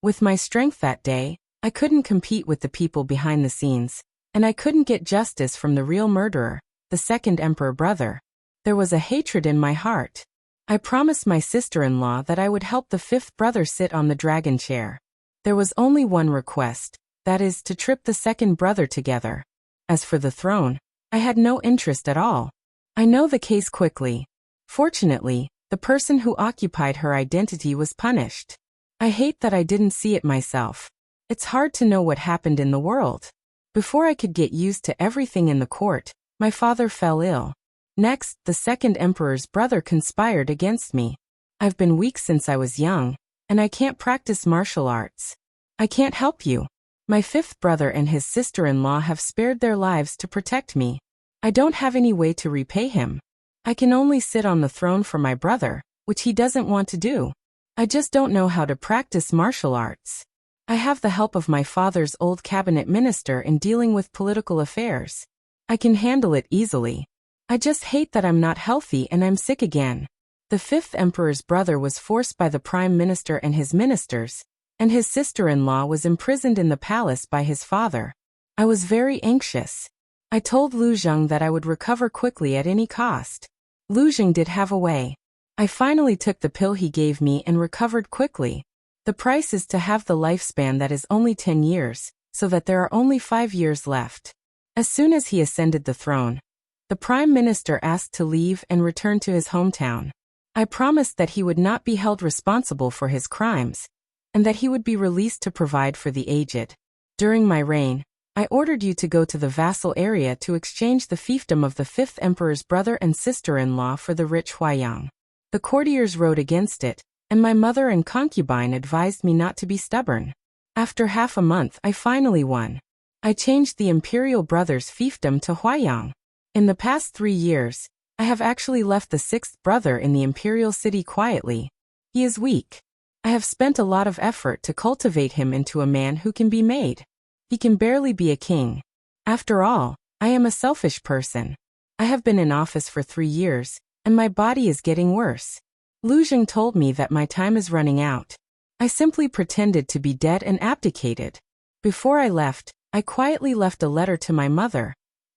With my strength that day, I couldn't compete with the people behind the scenes, and I couldn't get justice from the real murderer, the second emperor brother. There was a hatred in my heart. I promised my sister-in-law that I would help the fifth brother sit on the dragon chair. There was only one request, that is, to trip the second brother together. As for the throne, I had no interest at all. I know the case quickly. Fortunately, the person who occupied her identity was punished. I hate that I didn't see it myself. It's hard to know what happened in the world. Before I could get used to everything in the court, my father fell ill. Next, the second emperor's brother conspired against me. I've been weak since I was young, and I can't practice martial arts. I can't help you. My fifth brother and his sister-in-law have spared their lives to protect me. I don't have any way to repay him. I can only sit on the throne for my brother, which he doesn't want to do. I just don't know how to practice martial arts. I have the help of my father's old cabinet minister in dealing with political affairs. I can handle it easily. I just hate that I'm not healthy and I'm sick again. The fifth emperor's brother was forced by the prime minister and his ministers, and his sister-in-law was imprisoned in the palace by his father. I was very anxious. I told Lu Zheng that I would recover quickly at any cost. Lu Zheng did have a way. I finally took the pill he gave me and recovered quickly. The price is to have the lifespan that is only 10 years, so that there are only 5 years left. As soon as he ascended the throne, the prime minister asked to leave and return to his hometown. I promised that he would not be held responsible for his crimes, and that he would be released to provide for the aged. During my reign, I ordered you to go to the vassal area to exchange the fiefdom of the fifth emperor's brother and sister-in-law for the rich Huaiyang. The courtiers rode against it, and my mother and concubine advised me not to be stubborn. After half a month, I finally won. I changed the imperial brother's fiefdom to Huaiyang. In the past 3 years, I have actually left the sixth brother in the imperial city quietly. He is weak. I have spent a lot of effort to cultivate him into a man who can be made. He can barely be a king. After all, I am a selfish person. I have been in office for 3 years, and my body is getting worse. Lu Zheng told me that my time is running out. I simply pretended to be dead and abdicated. Before I left, I quietly left a letter to my mother,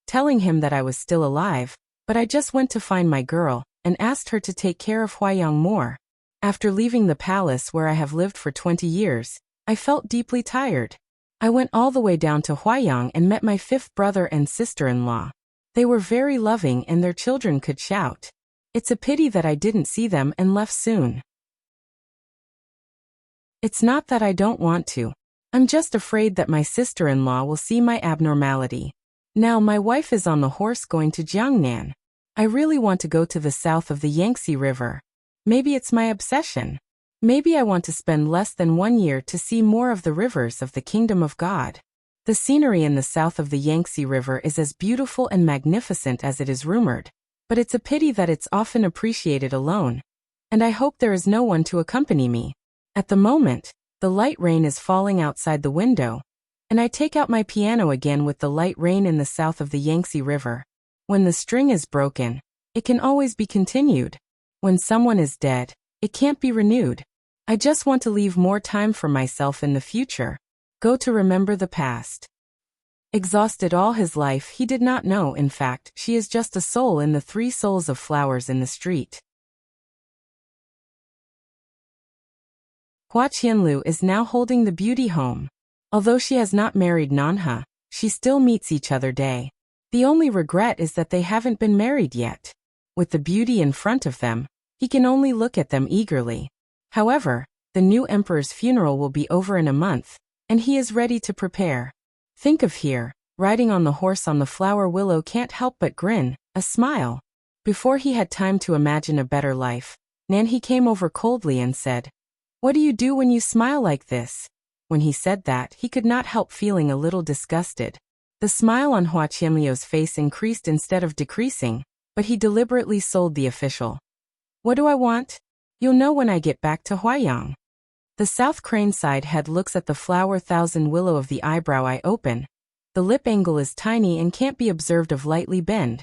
telling him that I was still alive, but I just went to find my girl and asked her to take care of Huaiyang more. After leaving the palace where I have lived for 20 years, I felt deeply tired. I went all the way down to Huaiyang and met my fifth brother and sister-in-law. They were very loving and their children could shout. It's a pity that I didn't see them and left soon. It's not that I don't want to. I'm just afraid that my sister-in-law will see my abnormality. Now my wife is on the horse going to Jiangnan. I really want to go to the south of the Yangtze River. Maybe it's my obsession. Maybe I want to spend less than 1 year to see more of the rivers of the Kingdom of God. The scenery in the south of the Yangtze River is as beautiful and magnificent as it is rumored, but it's a pity that it's often appreciated alone, and I hope there is no one to accompany me. At the moment, the light rain is falling outside the window, and I take out my piano again with the light rain in the south of the Yangtze River. When the string is broken, it can always be continued. When someone is dead, it can't be renewed. I just want to leave more time for myself in the future. Go to remember the past. Exhausted all his life, he did not know, in fact, she is just a soul in the 3 souls of flowers in the street. Hua Qianlu is now holding the beauty home. Although she has not married Nanha, she still meets each other day. The only regret is that they haven't been married yet. With the beauty in front of them, he can only look at them eagerly. However, the new emperor's funeral will be over in a month, and he is ready to prepare. Think of here, riding on the horse on the flower willow, can't help but grin, a smile. Before he had time to imagine a better life, Nanhe came over coldly and said, "What do you do when you smile like this?" When he said that, he could not help feeling a little disgusted. The smile on Hua Qianliu's face increased instead of decreasing, but he deliberately sold the official. "What do I want? You'll know when I get back to Huayang." The south crane side head looks at the flower thousand willow of the eyebrow eye open. The lip angle is tiny and can't be observed of lightly bend.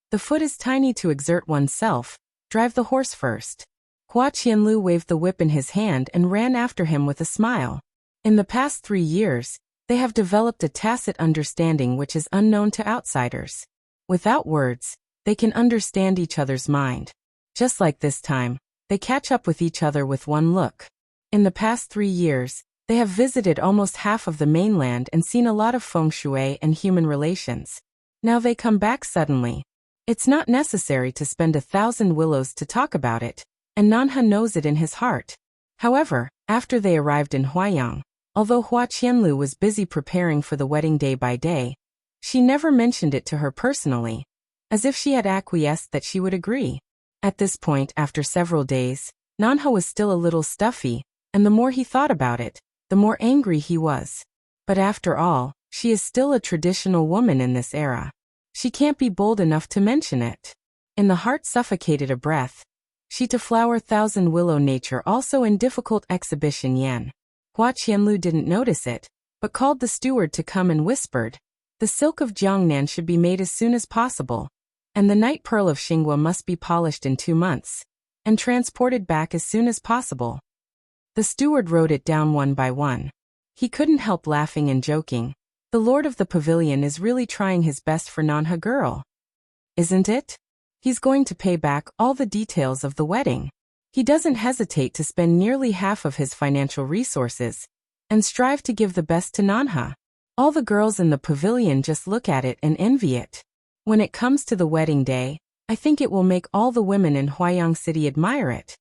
The foot is tiny to exert oneself. Drive the horse first. Hua Qianlu waved the whip in his hand and ran after him with a smile. In the past 3 years, they have developed a tacit understanding which is unknown to outsiders. Without words, they can understand each other's mind. Just like this time, they catch up with each other with one look. In the past 3 years, they have visited almost half of the mainland and seen a lot of feng shui and human relations. Now they come back suddenly. It's not necessary to spend 1,000 willows to talk about it, and Nanha knows it in his heart. However, after they arrived in Huayang, although Hua Qianlu was busy preparing for the wedding day by day, she never mentioned it to her personally, as if she had acquiesced that she would agree. At this point, after several days, Nanha was still a little stuffy, and the more he thought about it, the more angry he was. But after all, she is still a traditional woman in this era. She can't be bold enough to mention it. In the heart suffocated a breath. She to flower thousand willow nature also in difficult exhibition yan. Hua Qianlu didn't notice it, but called the steward to come and whispered, "The silk of Jiangnan should be made as soon as possible, and the night pearl of Xinghua must be polished in 2 months, and transported back as soon as possible." The steward wrote it down one by one. He couldn't help laughing and joking. The lord of the pavilion is really trying his best for Nanha girl. Isn't it? He's going to pay back all the details of the wedding. He doesn't hesitate to spend nearly half of his financial resources, and strive to give the best to Nanha. All the girls in the pavilion just look at it and envy it. When it comes to the wedding day, I think it will make all the women in Huayang City admire it.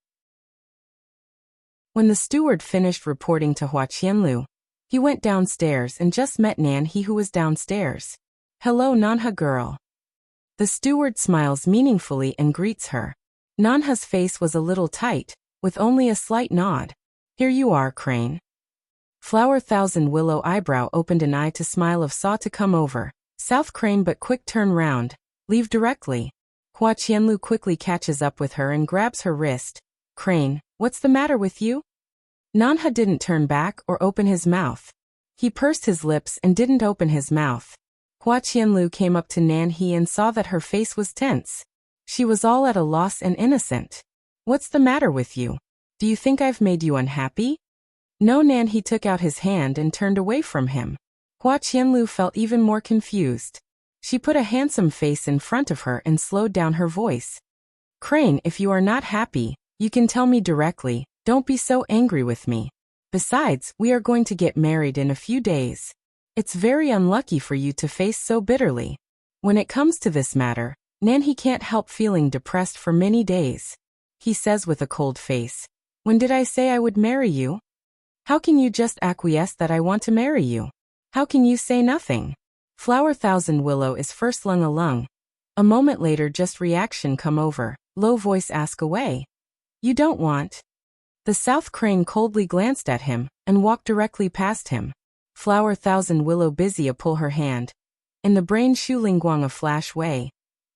When the steward finished reporting to Hua Qianlu, he went downstairs and just met Nanhe, who was downstairs. "Hello, Nanha girl." The steward smiles meaningfully and greets her. Nanha's face was a little tight, with only a slight nod. "Here you are, Crane." Flower thousand willow eyebrow opened an eye to smile of saw to come over. South Crane but quick turn round. "Leave directly." Hua Qianlu quickly catches up with her and grabs her wrist. "Crane, what's the matter with you?" Nanha didn't turn back or open his mouth. He pursed his lips and didn't open his mouth. Hua Qianlu came up to Nanhe and saw that her face was tense. She was all at a loss and innocent. "What's the matter with you? Do you think I've made you unhappy?" No. Nanhe took out his hand and turned away from him. Hua Qianlu felt even more confused. She put a handsome face in front of her and slowed down her voice. "Crane, if you are not happy, you can tell me directly. Don't be so angry with me. Besides, we are going to get married in a few days. It's very unlucky for you to face so bitterly." When it comes to this matter, Nanhe can't help feeling depressed for many days. He says with a cold face, "When did I say I would marry you? How can you just acquiesce that I want to marry you? How can you say nothing?" Flower thousand willow is first lung a lung. A moment later just reaction come over, low voice ask away. "You don't want?" The South Crane coldly glanced at him, and walked directly past him. Flower thousand willow busy a pull her hand. In the brain Shu Lingguang a flash way.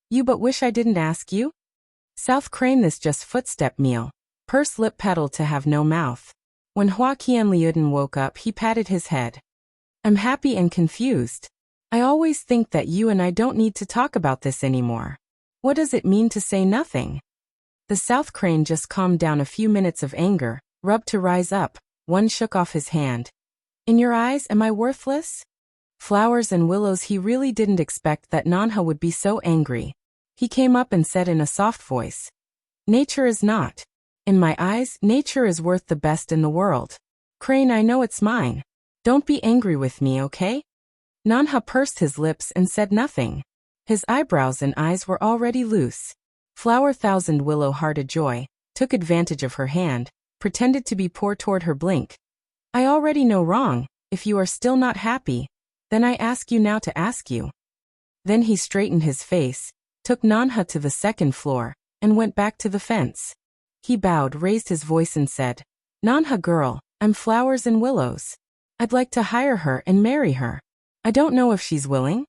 "You but wish I didn't ask you?" South Crane this just footstep meal. Purse lip pedal to have no mouth. When Hua Qianliuden woke up he patted his head. "I'm happy and confused. I always think that you and I don't need to talk about this anymore. What does it mean to say nothing?" The South Crane just calmed down a few minutes of anger, rubbed to rise up, one shook off his hand. In your eyes, am I worthless? Flowers and willows. He really didn't expect that Nanha would be so angry. He came up and said in a soft voice, nature is not. In my eyes, nature is worth the best in the world. Crane, I know it's mine. Don't be angry with me, okay? Nanha pursed his lips and said nothing. His eyebrows and eyes were already loose. Flower Thousand Willow-Hearted Joy took advantage of her hand, pretended to be poor toward her blink. I already know wrong. If you are still not happy, then I ask you now to ask you. Then he straightened his face, took Nanha to the second floor, and went back to the fence. He bowed, raised his voice and said, Nanha girl, I'm Flowers and Willows. I'd like to hire her and marry her. I don't know if she's willing.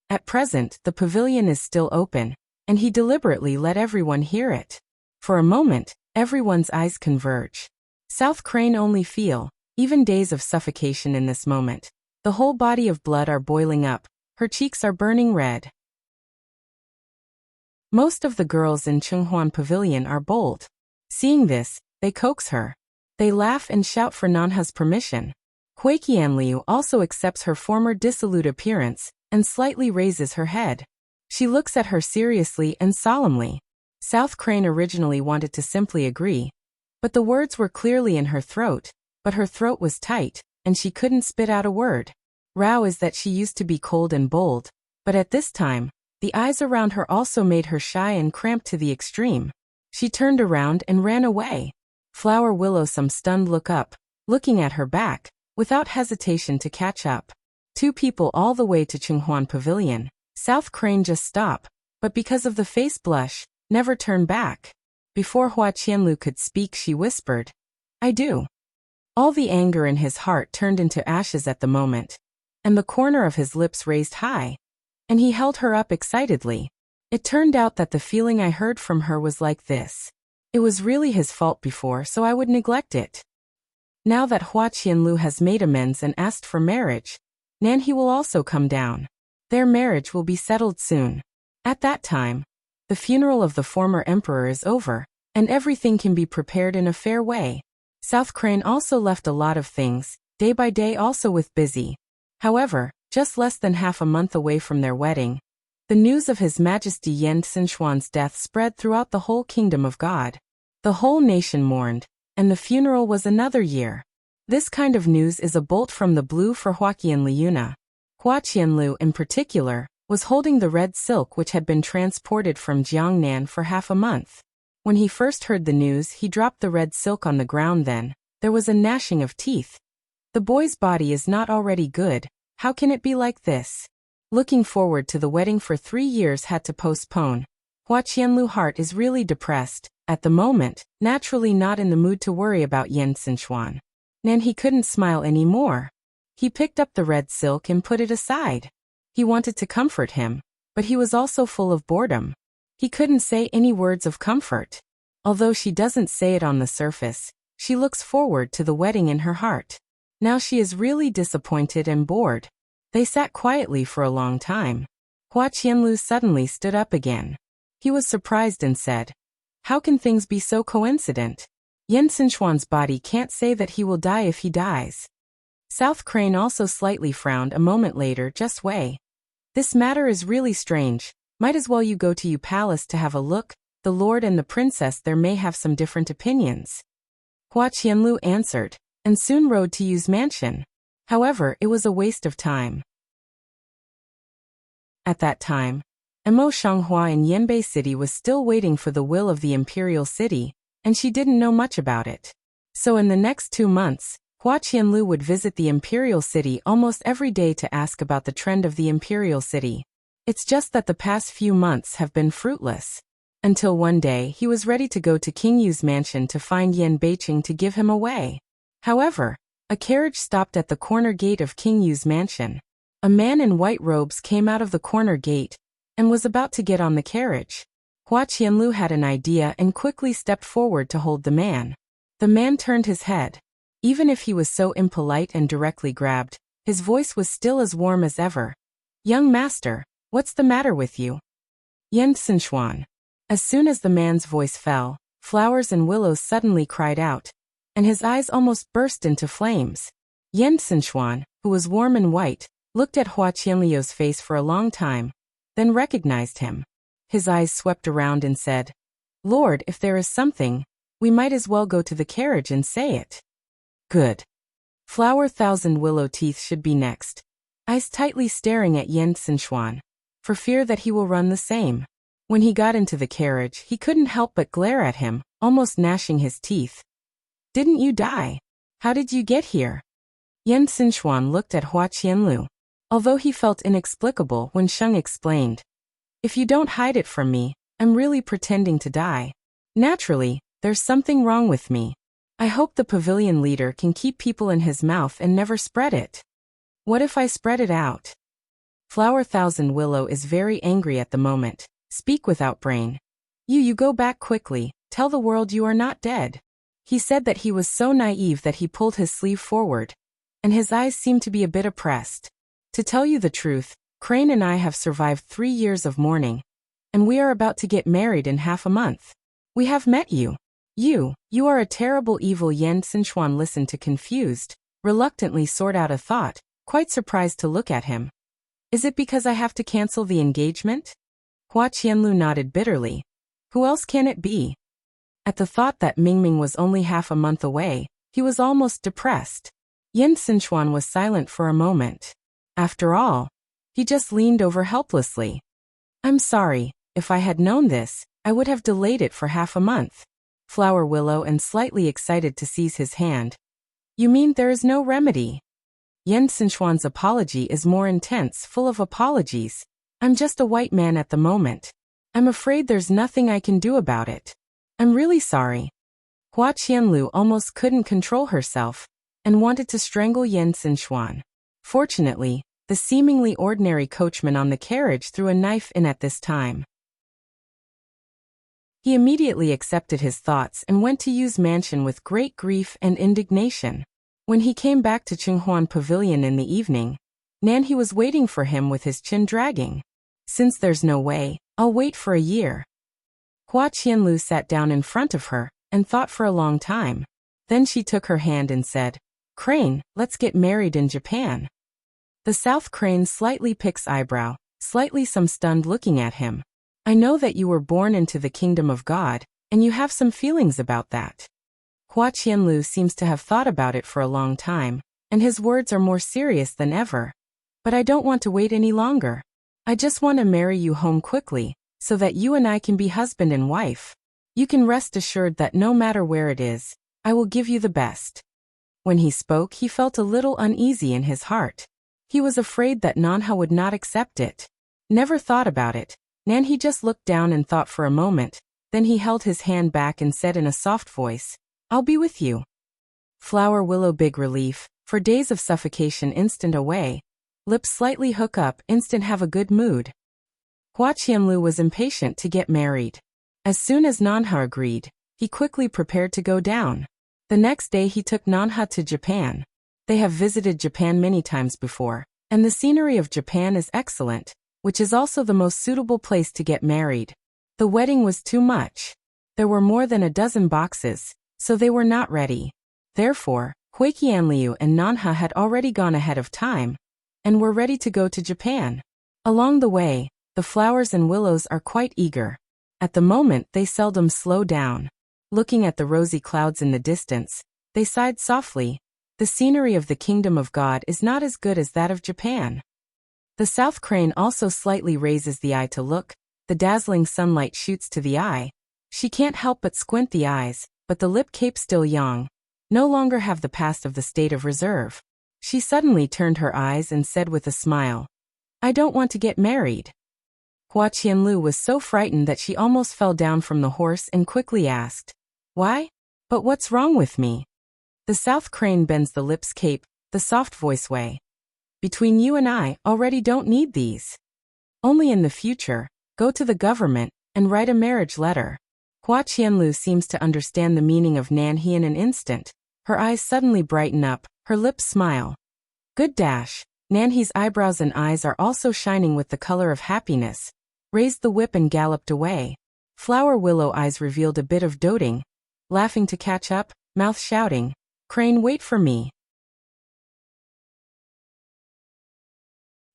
At present, the pavilion is still open, and he deliberately let everyone hear it. For a moment, everyone's eyes converge. South Crane only feel, even days of suffocation in this moment. The whole body of blood are boiling up, her cheeks are burning red. Most of the girls in Chunghuan Pavilion are bold. Seeing this, they coax her. They laugh and shout for Nanha's permission. Hui Qianliu also accepts her former dissolute appearance, and slightly raises her head. She looks at her seriously and solemnly. South Crane originally wanted to simply agree, but the words were clearly in her throat, but her throat was tight, and she couldn't spit out a word. Rao is that she used to be cold and bold, but at this time, the eyes around her also made her shy and cramped to the extreme. She turned around and ran away. Flower Willow some stunned look up, looking at her back, without hesitation to catch up. Two people all the way to Chunghuan Pavilion. South Crane just stop, but because of the face blush, never turn back. Before Hua Qianlu could speak, she whispered, I do. All the anger in his heart turned into ashes at the moment, and the corner of his lips raised high, and he held her up excitedly. It turned out that the feeling I heard from her was like this. It was really his fault before, so I would neglect it. Now that Hua Qianlu has made amends and asked for marriage, Nan he will also come down. Their marriage will be settled soon. At that time, the funeral of the former emperor is over, and everything can be prepared in a fair way. South Crane also left a lot of things, day by day also with busy. However, just less than half a month away from their wedding, the news of His Majesty Yen Xinchuan's death spread throughout the whole kingdom of God. The whole nation mourned, and the funeral was another year. This kind of news is a bolt from the blue for Hua Qianliu. Hua Qianlu, in particular, was holding the red silk which had been transported from Jiangnan for half a month. When he first heard the news, he dropped the red silk on the ground. Then there was a gnashing of teeth. The boy's body is not already good. How can it be like this? Looking forward to the wedding for 3 years had to postpone. Hua Qianlu's heart is really depressed, at the moment, naturally not in the mood to worry about Yen Xinchuan. And he couldn't smile anymore. He picked up the red silk and put it aside. He wanted to comfort him, but he was also full of boredom. He couldn't say any words of comfort. Although she doesn't say it on the surface, she looks forward to the wedding in her heart. Now she is really disappointed and bored. They sat quietly for a long time. Hua Qianlu suddenly stood up again. He was surprised and said, how can things be so coincident? Yen Xinchuan's body can't say that he will die if he dies. South Crane also slightly frowned a moment later. Just wait. This matter is really strange. Might as well you go to Yu Palace to have a look. The Lord and the Princess there may have some different opinions. Hua Qianlu answered, and soon rode to Yu's mansion. However, it was a waste of time. At that time, Emo Shanghua in Yanbei City was still waiting for the will of the imperial city, and she didn't know much about it. So in the next 2 months, Hua Qianlu would visit the imperial city almost every day to ask about the trend of the imperial city. It's just that the past few months have been fruitless. Until one day he was ready to go to King Yu's mansion to find Yan Beiqing to give him away. However, a carriage stopped at the corner gate of King Yu's mansion. A man in white robes came out of the corner gate and was about to get on the carriage. Hua Qianlu had an idea and quickly stepped forward to hold the man. The man turned his head. Even if he was so impolite and directly grabbed, his voice was still as warm as ever. Young master, what's the matter with you? Yen Xinchuan. As soon as the man's voice fell, flowers and willows suddenly cried out, and his eyes almost burst into flames. Yen Xinchuan, who was warm and white, looked at Hua Qianliu's face for a long time, then recognized him. His eyes swept around and said, "Lord, if there is something, we might as well go to the carriage and say it." Good. Flower Thousand Willow Teeth should be next, eyes tightly staring at Yen Xinchuan, for fear that he will run the same. When he got into the carriage, he couldn't help but glare at him, almost gnashing his teeth. "Didn't you die? How did you get here?" Yen Xinchuan looked at Hua Qianlu, although he felt inexplicable when Sheng explained, "If you don't hide it from me, I'm really pretending to die. Naturally, there's something wrong with me. I hope the pavilion leader can keep people in his mouth and never spread it. What if I spread it out?" Flower Thousand Willow is very angry at the moment. Speak without brain. You go back quickly, tell the world you are not dead." He said that he was so naive that he pulled his sleeve forward, and his eyes seemed to be a bit oppressed. "To tell you the truth, Crane and I have survived 3 years of mourning, and we are about to get married in half a month. We have met you. You are a terrible evil." Yen Xinchuan listened to confused, reluctantly sort out a thought, quite surprised to look at him. "Is it because I have to cancel the engagement?" Hua Qianlu nodded bitterly. "Who else can it be?" At the thought that Mingming was only half a month away, he was almost depressed. Yen Xinchuan was silent for a moment. After all, he just leaned over helplessly. "I'm sorry, if I had known this, I would have delayed it for half a month." Flower Willow and slightly excited to seize his hand. "You mean there is no remedy?" Yen Xinchuan's apology is more intense, full of apologies. "I'm just a white man at the moment. I'm afraid there's nothing I can do about it. I'm really sorry." Hua Qianlu almost couldn't control herself, and wanted to strangle Yen Xinchuan. Fortunately, the seemingly ordinary coachman on the carriage threw a knife in at this time. He immediately accepted his thoughts and went to Yu's mansion with great grief and indignation. When he came back to Qinghuan Pavilion in the evening, Nanhe was waiting for him with his chin dragging. "Since there's no way, I'll wait for a year." Hua Qianlu sat down in front of her and thought for a long time. Then she took her hand and said, "Crane, let's get married in Japan." The South Crane slightly picks eyebrow, slightly some stunned looking at him. "I know that you were born into the kingdom of God, and you have some feelings about that." Hua Qianlu seems to have thought about it for a long time, and his words are more serious than ever. "But I don't want to wait any longer. I just want to marry you home quickly, so that you and I can be husband and wife. You can rest assured that no matter where it is, I will give you the best." When he spoke, he felt a little uneasy in his heart. He was afraid that Nanhe would not accept it. Never thought about it. Nanhe just looked down and thought for a moment, then he held his hand back and said in a soft voice, "I'll be with you." Flower Willow big relief, for days of suffocation instant away. Lips slightly hook up, instant have a good mood. Hua Qianlu was impatient to get married. As soon as Nanhe agreed, he quickly prepared to go down. The next day he took Nanhe to Japan. They have visited Japan many times before, and the scenery of Japan is excellent, which is also the most suitable place to get married. The wedding was too much. There were more than a dozen boxes, so they were not ready. Therefore, Hui Qianliu and Nanhe had already gone ahead of time, and were ready to go to Japan. Along the way, the flowers and willows are quite eager. At the moment they seldom slow down. Looking at the rosy clouds in the distance, they sighed softly. The scenery of the kingdom of God is not as good as that of Japan. The South Crane also slightly raises the eye to look. The dazzling sunlight shoots to the eye. She can't help but squint the eyes, but the lip cape still young, no longer have the past of the state of reserve. She suddenly turned her eyes and said with a smile, "I don't want to get married." Hua Qianlu was so frightened that she almost fell down from the horse and quickly asked, "Why? But what's wrong with me?" The South Crane bends the lips cape, the soft voice way. "Between you and I, already don't need these. Only in the future, go to the government and write a marriage letter." Hua Qianlu seems to understand the meaning of Nanhe in an instant. Her eyes suddenly brighten up, her lips smile. "Good dash." Nanhe's eyebrows and eyes are also shining with the color of happiness. Raised the whip and galloped away. Flower willow eyes revealed a bit of doting, laughing to catch up, mouth shouting, "Crane, wait for me.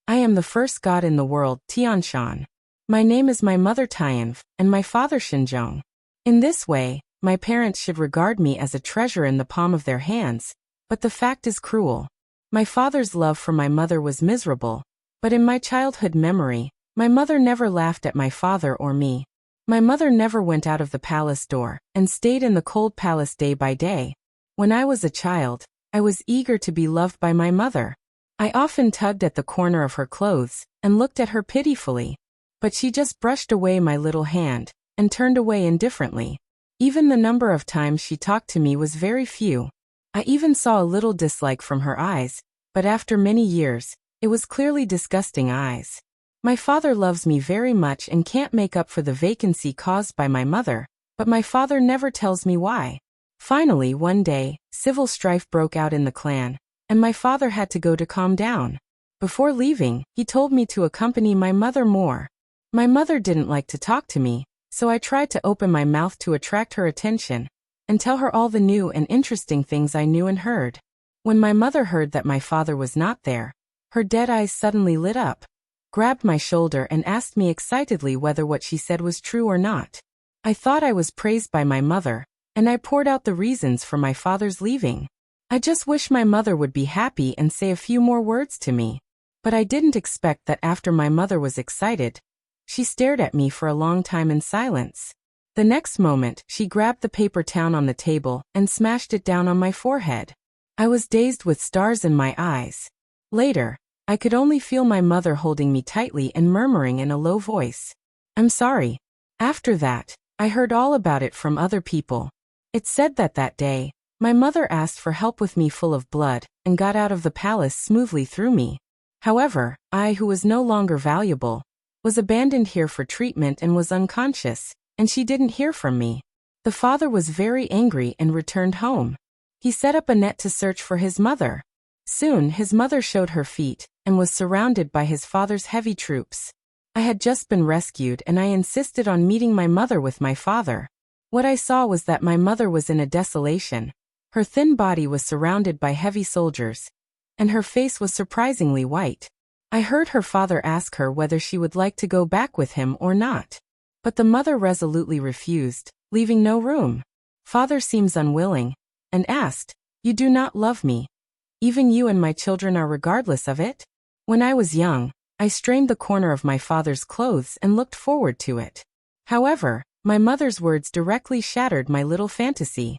I am the first god in the world, Tianshan. My name is my mother Tianv, and my father Xinzhong. In this way, my parents should regard me as a treasure in the palm of their hands, but the fact is cruel. My father's love for my mother was miserable, but in my childhood memory, my mother never laughed at my father or me. My mother never went out of the palace door, and stayed in the cold palace day by day. When I was a child, I was eager to be loved by my mother. I often tugged at the corner of her clothes, and looked at her pitifully. But she just brushed away my little hand, and turned away indifferently. Even the number of times she talked to me was very few. I even saw a little dislike from her eyes, but after many years, it was clearly disgusting eyes. My father loves me very much and can't make up for the vacancy caused by my mother, but my father never tells me why. Finally, one day, civil strife broke out in the clan, and my father had to go to calm down. Before leaving, he told me to accompany my mother more. My mother didn't like to talk to me, so I tried to open my mouth to attract her attention, and tell her all the new and interesting things I knew and heard. When my mother heard that my father was not there, her dead eyes suddenly lit up, grabbed my shoulder and asked me excitedly whether what she said was true or not. I thought I was praised by my mother, and I poured out the reasons for my father's leaving. I just wish my mother would be happy and say a few more words to me. But I didn't expect that after my mother was excited, she stared at me for a long time in silence. The next moment, she grabbed the paper towel on the table and smashed it down on my forehead. I was dazed with stars in my eyes. Later, I could only feel my mother holding me tightly and murmuring in a low voice, "I'm sorry." After that, I heard all about it from other people. It said that day, my mother asked for help with me full of blood, and got out of the palace smoothly through me. However, I, who was no longer valuable, was abandoned here for treatment and was unconscious, and she didn't hear from me. The father was very angry and returned home. He set up a net to search for his mother. Soon his mother showed her feet, and was surrounded by his father's heavy troops. I had just been rescued and I insisted on meeting my mother with my father. What I saw was that my mother was in a desolation. Her thin body was surrounded by heavy soldiers, and her face was surprisingly white. I heard her father ask her whether she would like to go back with him or not. But the mother resolutely refused, leaving no room. Father seems unwilling, and asked, "You do not love me? Even you and my children are regardless of it?" When I was young, I strained the corner of my father's clothes and looked forward to it. However, my mother's words directly shattered my little fantasy.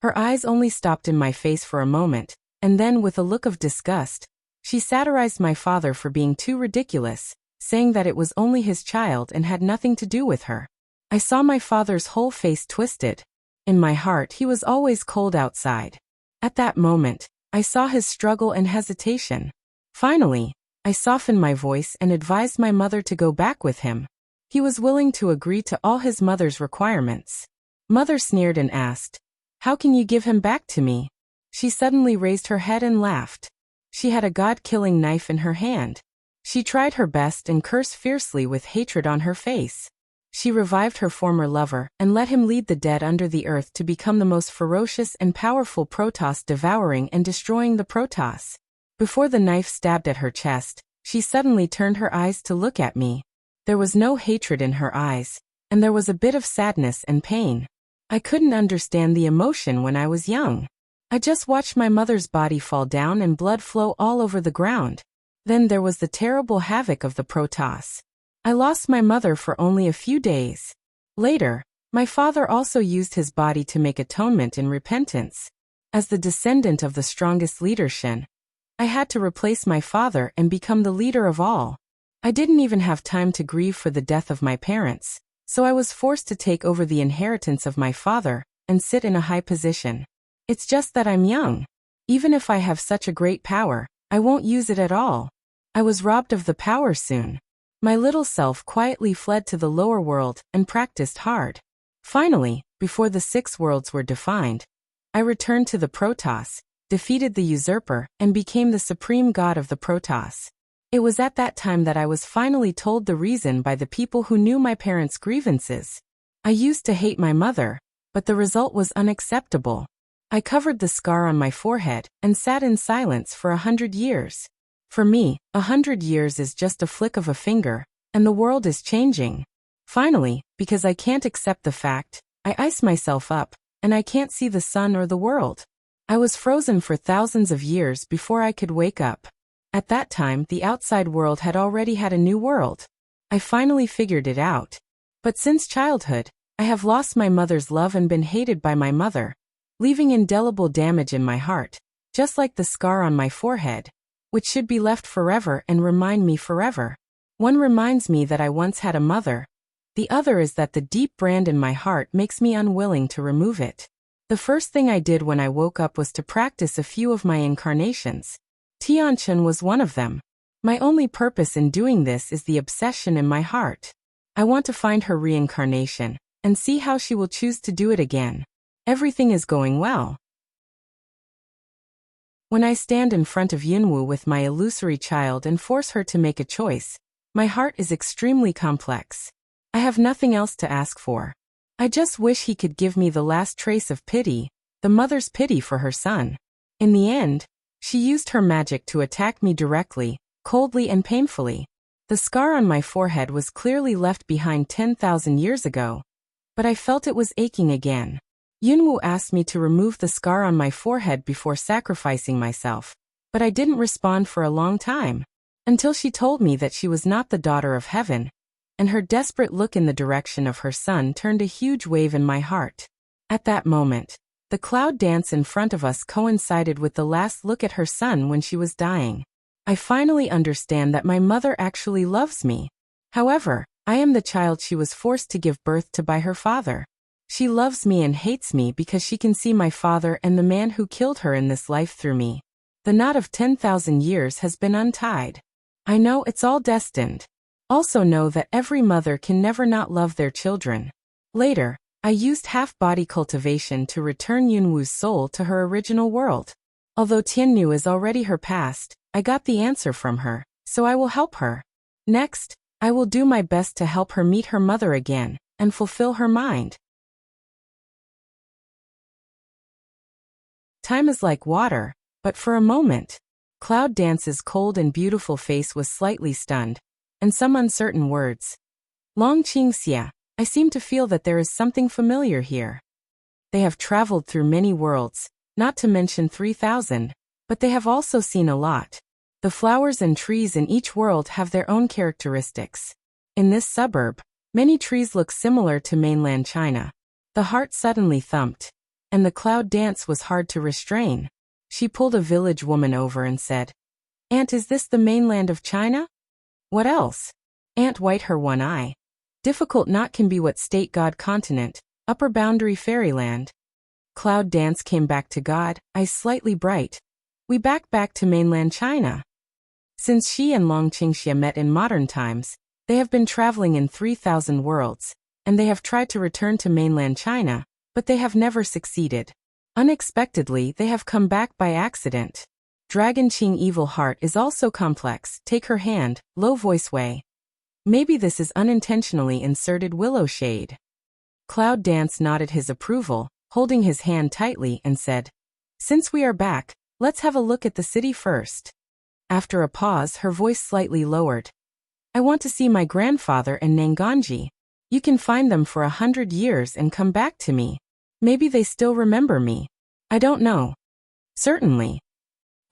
Her eyes only stopped in my face for a moment, and then with a look of disgust, she satirized my father for being too ridiculous, saying that it was only his child and had nothing to do with her. I saw my father's whole face twisted. In my heart, he was always cold outside. At that moment, I saw his struggle and hesitation. Finally, I softened my voice and advised my mother to go back with him. He was willing to agree to all his mother's requirements. Mother sneered and asked, "How can you give him back to me?" She suddenly raised her head and laughed. She had a god-killing knife in her hand. She tried her best and cursed fiercely with hatred on her face. She revived her former lover and let him lead the dead under the earth to become the most ferocious and powerful Protoss, devouring and destroying the Protoss. Before the knife stabbed at her chest, she suddenly turned her eyes to look at me. There was no hatred in her eyes, and there was a bit of sadness and pain. I couldn't understand the emotion when I was young. I just watched my mother's body fall down and blood flow all over the ground. Then there was the terrible havoc of the Protoss. I lost my mother for only a few days. Later, my father also used his body to make atonement in repentance. As the descendant of the strongest leader Shen, I had to replace my father and become the leader of all. I didn't even have time to grieve for the death of my parents, so I was forced to take over the inheritance of my father and sit in a high position. It's just that I'm young. Even if I have such a great power, I won't use it at all. I was robbed of the power soon. My little self quietly fled to the lower world and practiced hard. Finally, before the 6 worlds were defined, I returned to the Protoss, defeated the usurper, and became the supreme god of the Protoss. It was at that time that I was finally told the reason by the people who knew my parents' grievances. I used to hate my mother, but the result was unacceptable. I covered the scar on my forehead and sat in silence for 100 years. For me, 100 years is just a flick of a finger, and the world is changing. Finally, because I can't accept the fact, I ice myself up, and I can't see the sun or the world. I was frozen for thousands of years before I could wake up. At that time, the outside world had already had a new world. I finally figured it out. But since childhood, I have lost my mother's love and been hated by my mother, leaving indelible damage in my heart, just like the scar on my forehead, which should be left forever and remind me forever. One reminds me that I once had a mother. The other is that the deep brand in my heart makes me unwilling to remove it. The first thing I did when I woke up was to practice a few of my incarnations. Tianchen was one of them. My only purpose in doing this is the obsession in my heart. I want to find her reincarnation and see how she will choose to do it again. Everything is going well. When I stand in front of Yunwu with my illusory child and force her to make a choice, my heart is extremely complex. I have nothing else to ask for. I just wish he could give me the last trace of pity, the mother's pity for her son. In the end, she used her magic to attack me directly, coldly and painfully. The scar on my forehead was clearly left behind 10,000 years ago, but I felt it was aching again. Yunwu asked me to remove the scar on my forehead before sacrificing myself, but I didn't respond for a long time, until she told me that she was not the daughter of heaven, and her desperate look in the direction of her son turned a huge wave in my heart. At that moment, the cloud dance in front of us coincided with the last look at her son when she was dying. I finally understand that my mother actually loves me. However, I am the child she was forced to give birth to by her father. She loves me and hates me because she can see my father and the man who killed her in this life through me. The knot of 10,000 years has been untied. I know it's all destined. Also know that every mother can never not love their children. Later, I used half-body cultivation to return Yunwu's soul to her original world. Although Tiannu is already her past, I got the answer from her, so I will help her. Next, I will do my best to help her meet her mother again, and fulfill her mind. Time is like water, but for a moment. Cloud Dance's cold and beautiful face was slightly stunned, and some uncertain words. Long Qingxia, I seem to feel that there is something familiar here. They have traveled through many worlds, not to mention 3,000, but they have also seen a lot. The flowers and trees in each world have their own characteristics. In this suburb, many trees look similar to mainland China. The heart suddenly thumped, and the cloud dance was hard to restrain. She pulled a village woman over and said, "Aunt, is this the mainland of China?" "What else?" Aunt wiped her one eye. "Difficult not can be what state God continent, upper boundary fairyland." Cloud Dance came back to God, eyes slightly bright. "We back to mainland China." Since she and Long Qingxia met in modern times, they have been traveling in 3,000 worlds, and they have tried to return to mainland China, but they have never succeeded. Unexpectedly, they have come back by accident. Dragon Qing Evil Heart is also complex. Take her hand, low voice way. Maybe this is unintentionally inserted willow shade. Cloud Dance nodded his approval, holding his hand tightly, and said, "Since we are back, let's have a look at the city first." After a pause, her voice slightly lowered. "I want to see my grandfather and Nanganji. You can find them for 100 years and come back to me. Maybe they still remember me. I don't know." "Certainly."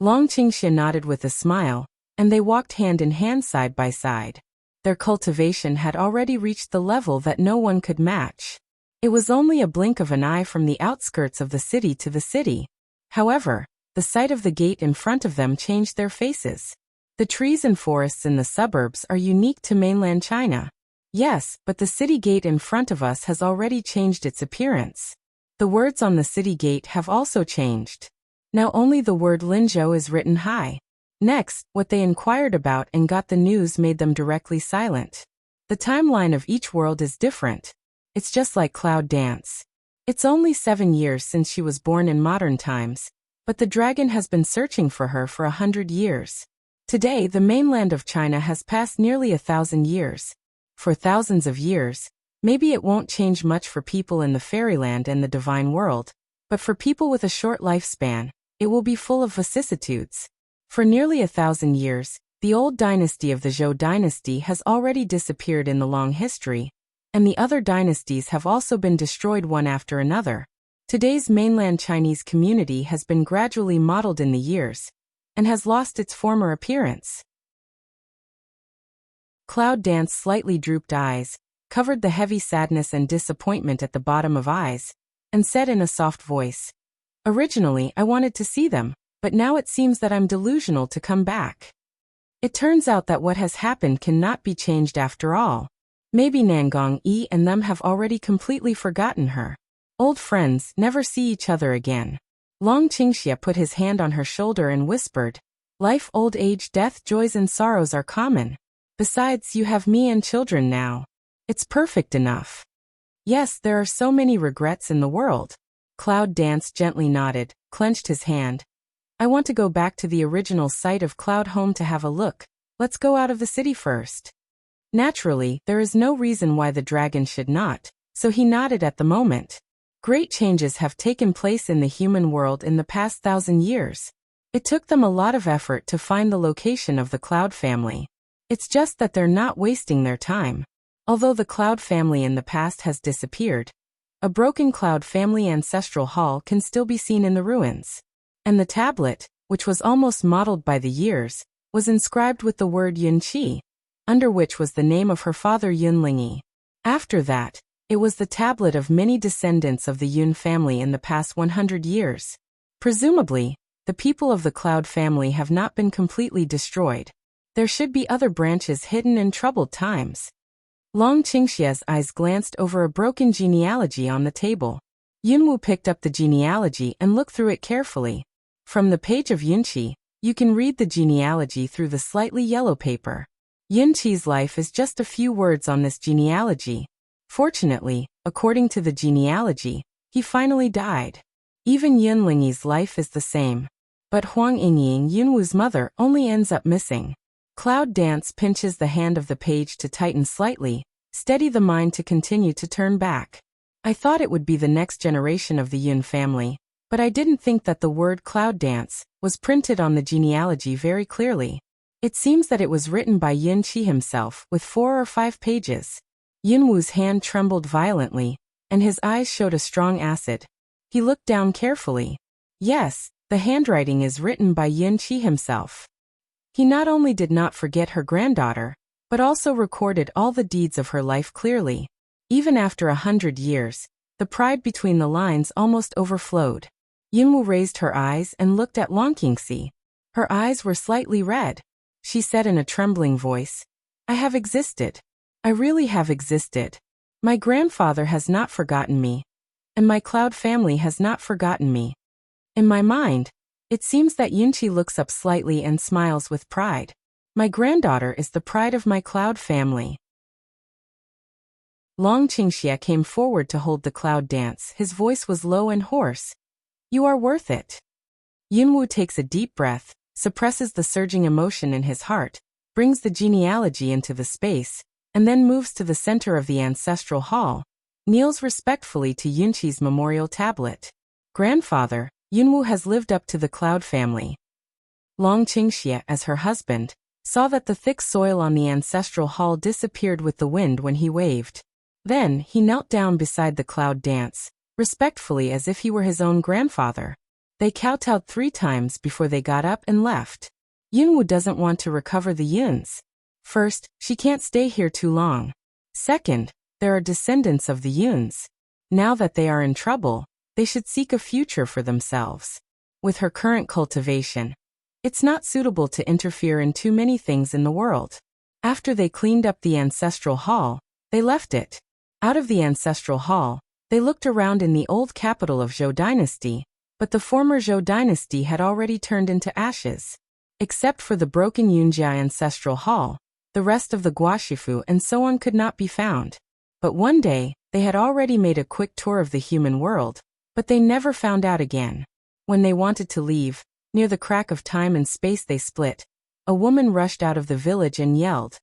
Long Qingxia nodded with a smile, and they walked hand in hand side by side. Their cultivation had already reached the level that no one could match. It was only a blink of an eye from the outskirts of the city to the city. However, the sight of the gate in front of them changed their faces. The trees and forests in the suburbs are unique to mainland China. Yes, but the city gate in front of us has already changed its appearance. The words on the city gate have also changed. Now only the word Linzhou is written high. Next, what they inquired about and got the news made them directly silent. The timeline of each world is different. It's just like Cloud Dance. It's only 7 years since she was born in modern times, but the dragon has been searching for her for 100 years. Today, the mainland of China has passed nearly 1,000 years. For thousands of years, maybe it won't change much for people in the fairyland and the divine world, but for people with a short lifespan, it will be full of vicissitudes. For nearly 1,000 years, the old dynasty of the Zhou dynasty has already disappeared in the long history, and the other dynasties have also been destroyed one after another. Today's mainland Chinese community has been gradually modeled in the years, and has lost its former appearance. Cloud Dance's slightly drooped eyes covered the heavy sadness and disappointment at the bottom of eyes, and said in a soft voice, "Originally, I wanted to see them, but now it seems that I'm delusional to come back. It turns out that what has happened cannot be changed after all. Maybe Nangong Yi and them have already completely forgotten her. Old friends never see each other again." Long Qingxia put his hand on her shoulder and whispered, "Life, old age, death, joys and sorrows are common. Besides, you have me and children now. It's perfect enough." "Yes, there are so many regrets in the world." Cloud Dance gently nodded, clenched his hand. "I want to go back to the original site of Cloud Home to have a look. Let's go out of the city first." Naturally, there is no reason why the dragon should not, so he nodded at the moment. Great changes have taken place in the human world in the past 1,000 years. It took them a lot of effort to find the location of the Cloud family. It's just that they're not wasting their time. Although the Cloud family in the past has disappeared, a broken Cloud family ancestral hall can still be seen in the ruins. And the tablet, which was almost modeled by the years, was inscribed with the word Yunqi, under which was the name of her father Yunlingyi. After that, it was the tablet of many descendants of the Yun family in the past 100 years. Presumably, the people of the Cloud family have not been completely destroyed. There should be other branches hidden in troubled times. Long Qingxia's eyes glanced over a broken genealogy on the table. Yunwu picked up the genealogy and looked through it carefully. From the page of Yunqi, you can read the genealogy through the slightly yellow paper. Yunqi's life is just a few words on this genealogy. Fortunately, according to the genealogy, he finally died. Even Yunlingyi's life is the same. But Huang Yingying, Yunwu's mother, only ends up missing. Cloud Dance pinches the hand of the page to tighten slightly, steady the mind to continue to turn back. "I thought it would be the next generation of the Yun family, but I didn't think that the word Cloud Dance was printed on the genealogy very clearly. It seems that it was written by Yun Qi himself with 4 or 5 pages. Yunwu's hand trembled violently, and his eyes showed a strong acid. He looked down carefully. Yes, the handwriting is written by Yun Qi himself. He not only did not forget her granddaughter, but also recorded all the deeds of her life clearly. Even after 100 years, the pride between the lines almost overflowed. Yunwu raised her eyes and looked at Long Qingxi. Her eyes were slightly red. She said in a trembling voice, "I have existed. I really have existed. My grandfather has not forgotten me, and my Cloud family has not forgotten me." In my mind, it seems that Yunqi looks up slightly and smiles with pride. "My granddaughter is the pride of my Cloud family." Long Qingxia came forward to hold the Cloud Dance. His voice was low and hoarse. "You are worth it." Yunwu takes a deep breath, suppresses the surging emotion in his heart, brings the genealogy into the space, and then moves to the center of the ancestral hall, kneels respectfully to Yunqi's memorial tablet. "Grandfather, Yunwu has lived up to the Cloud family." Long Qingxia, as her husband, saw that the thick soil on the ancestral hall disappeared with the wind when he waved. Then, he knelt down beside the Cloud Dance, respectfully as if he were his own grandfather. They kowtowed 3 times before they got up and left. Yunwu doesn't want to recover the Yuns. First, she can't stay here too long. Second, there are descendants of the Yuns. Now that they are in trouble, they should seek a future for themselves. With her current cultivation, it's not suitable to interfere in too many things in the world. After they cleaned up the ancestral hall, they left it. Out of the ancestral hall, they looked around in the old capital of Zhou dynasty, but the former Zhou dynasty had already turned into ashes. Except for the broken Yunjia ancestral hall, the rest of the Guaxifu and so on could not be found. But one day, they had already made a quick tour of the human world, but they never found out again. When they wanted to leave, near the crack of time and space they split. a woman rushed out of the village and yelled,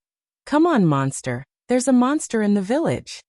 "Come on, monster, there's a monster in the village."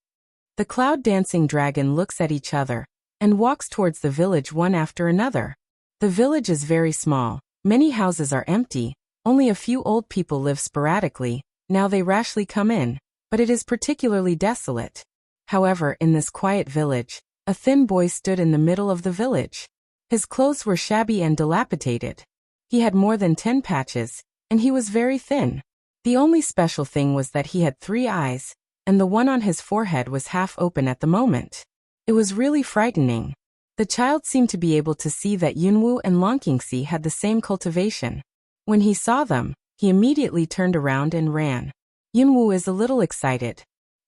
The cloud-dancing dragon looks at each other and walks towards the village one after another. The village is very small. Many houses are empty. Only a few old people live sporadically. Now they rashly come in, but it is particularly desolate. However, in this quiet village, a thin boy stood in the middle of the village. His clothes were shabby and dilapidated. He had more than 10 patches, and he was very thin. The only special thing was that he had 3 eyes, and the one on his forehead was half open at the moment. It was really frightening. The child seemed to be able to see that Yunwu and Longqingxi had the same cultivation. When he saw them, he immediately turned around and ran. Yunwu is a little excited.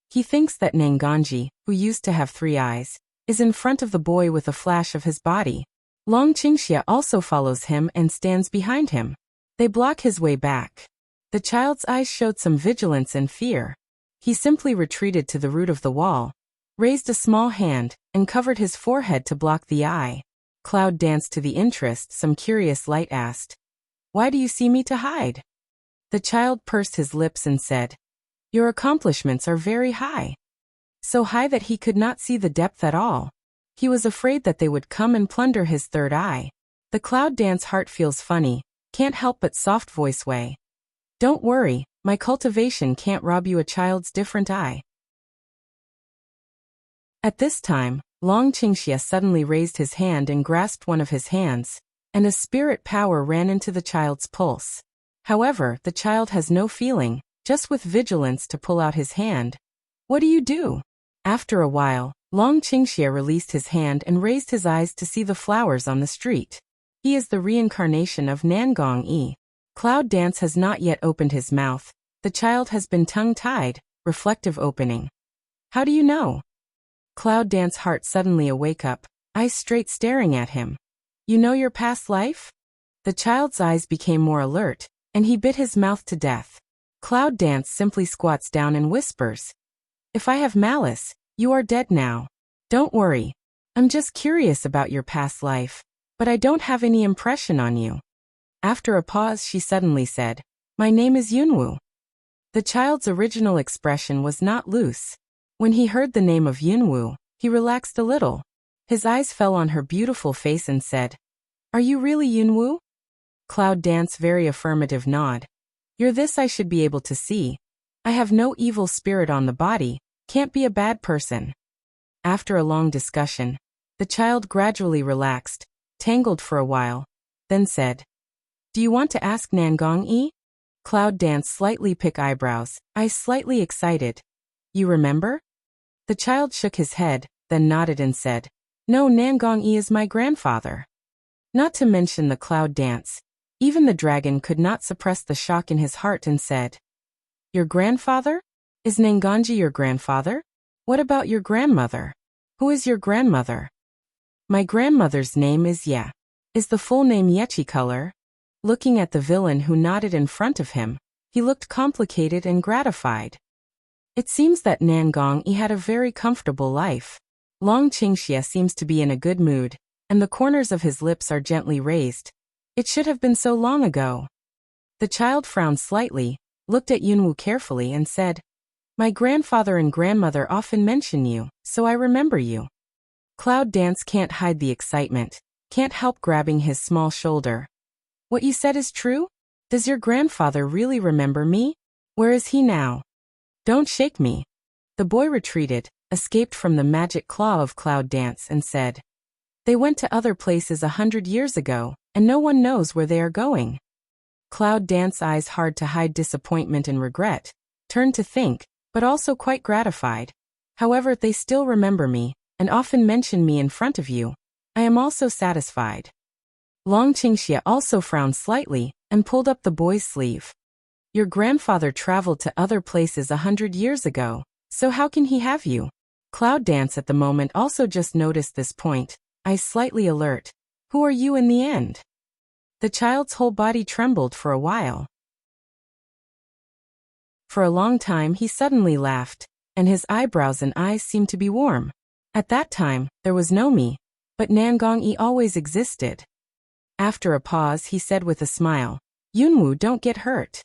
He thinks that Nanganji, who used to have 3 eyes, is in front of the boy with a flash of his body. Longqingxia also follows him and stands behind him. They block his way back. The child's eyes showed some vigilance and fear. He simply retreated to the root of the wall, raised a small hand, and covered his forehead to block the eye. Cloud danced to the interest. Some curious light asked, "Why do you see me to hide?" The child pursed his lips and said, "Your accomplishments are very high." So high that he could not see the depth at all. He was afraid that they would come and plunder his 3rd eye. The cloud dance heart feels funny, can't help but soft voice way. "Don't worry, my cultivation can't rob you a child's different eye." At this time, Longqingxia suddenly raised his hand and grasped one of his hands, and a spirit power ran into the child's pulse. However, the child has no feeling, just with vigilance to pull out his hand. "What do you do?" After a while, Longqingxia released his hand and raised his eyes to see the flowers on the street. He is the reincarnation of Nangong Yi. Cloud Dance has not yet opened his mouth. The child has been tongue-tied, reflective opening. "How do you know?" Cloud Dance heart suddenly awake up, eyes straight staring at him. "You know your past life?" The child's eyes became more alert, and he bit his mouth to death. Cloud Dance simply squats down and whispers, "If I have malice, you are dead now. Don't worry. I'm just curious about your past life, but I don't have any impression on you." After a pause, she suddenly said, "My name is Yunwu." The child's original expression was not loose. When he heard the name of Yunwu, he relaxed a little. His eyes fell on her beautiful face and said, "Are you really Yunwu?" Cloud Dance very affirmative nod. "You're this I should be able to see. I have no evil spirit on the body, can't be a bad person." After a long discussion, the child gradually relaxed, tangled for a while, then said, "Do you want to ask Nangong Yi?" Cloud Dance slightly pick eyebrows, eyes slightly excited. "You remember?" The child shook his head, then nodded and said, "No, Nangong Yi is my grandfather." Not to mention the Cloud Dance, even the dragon could not suppress the shock in his heart and said, "Your grandfather? Is Nanganji your grandfather? What about your grandmother? Who is your grandmother?" "My grandmother's name is Ye." "Is the full name Yechi Color?" Looking at the villain who nodded in front of him, he looked complicated and gratified. It seems that Nangong Yi had a very comfortable life. Longqingxia seems to be in a good mood, and the corners of his lips are gently raised. It should have been so long ago. The child frowned slightly, looked at Yunwu carefully and said, "My grandfather and grandmother often mention you, so I remember you." Cloud Dance can't hide the excitement, can't help grabbing his small shoulder. "What you said is true? Does your grandfather really remember me? Where is he now?" "Don't shake me." The boy retreated, escaped from the magic claw of Cloud Dance and said, "They went to other places 100 years ago, and no one knows where they are going." Cloud Dance eyes hard to hide disappointment and regret, turned to think, but also quite gratified. "However, they still remember me, and often mention me in front of you. I am also satisfied." Longqingxia also frowned slightly, and pulled up the boy's sleeve. "Your grandfather traveled to other places 100 years ago, so how can he have you?" Cloud Dance at the moment also just noticed this point, eyes slightly alert. "Who are you in the end?" The child's whole body trembled for a while. For a long time he suddenly laughed, and his eyebrows and eyes seemed to be warm. At that time, there was no me, but Nangong Yi always existed. After a pause he said with a smile, Yunwu, don't get hurt.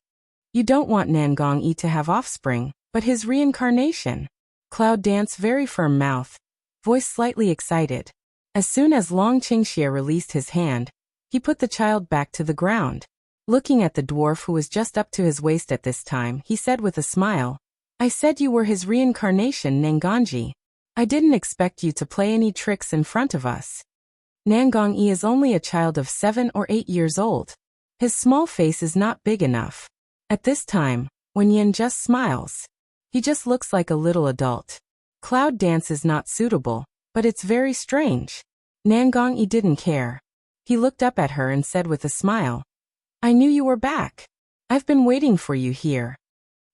You don't want Nangong-yi to have offspring, but his reincarnation. Cloud Dance very firm mouth, voice slightly excited. As soon as Long Qingxie released his hand, he put the child back to the ground. Looking at the dwarf who was just up to his waist at this time, he said with a smile, I said you were his reincarnation, Nangongji. I didn't expect you to play any tricks in front of us. Nangong-yi is only a child of 7 or 8 years old. His small face is not big enough. At this time, when Yin just smiles, he just looks like a little adult. Cloud Dance is not suitable, but it's very strange. Nangong-yi didn't care. He looked up at her and said with a smile, I knew you were back. I've been waiting for you here.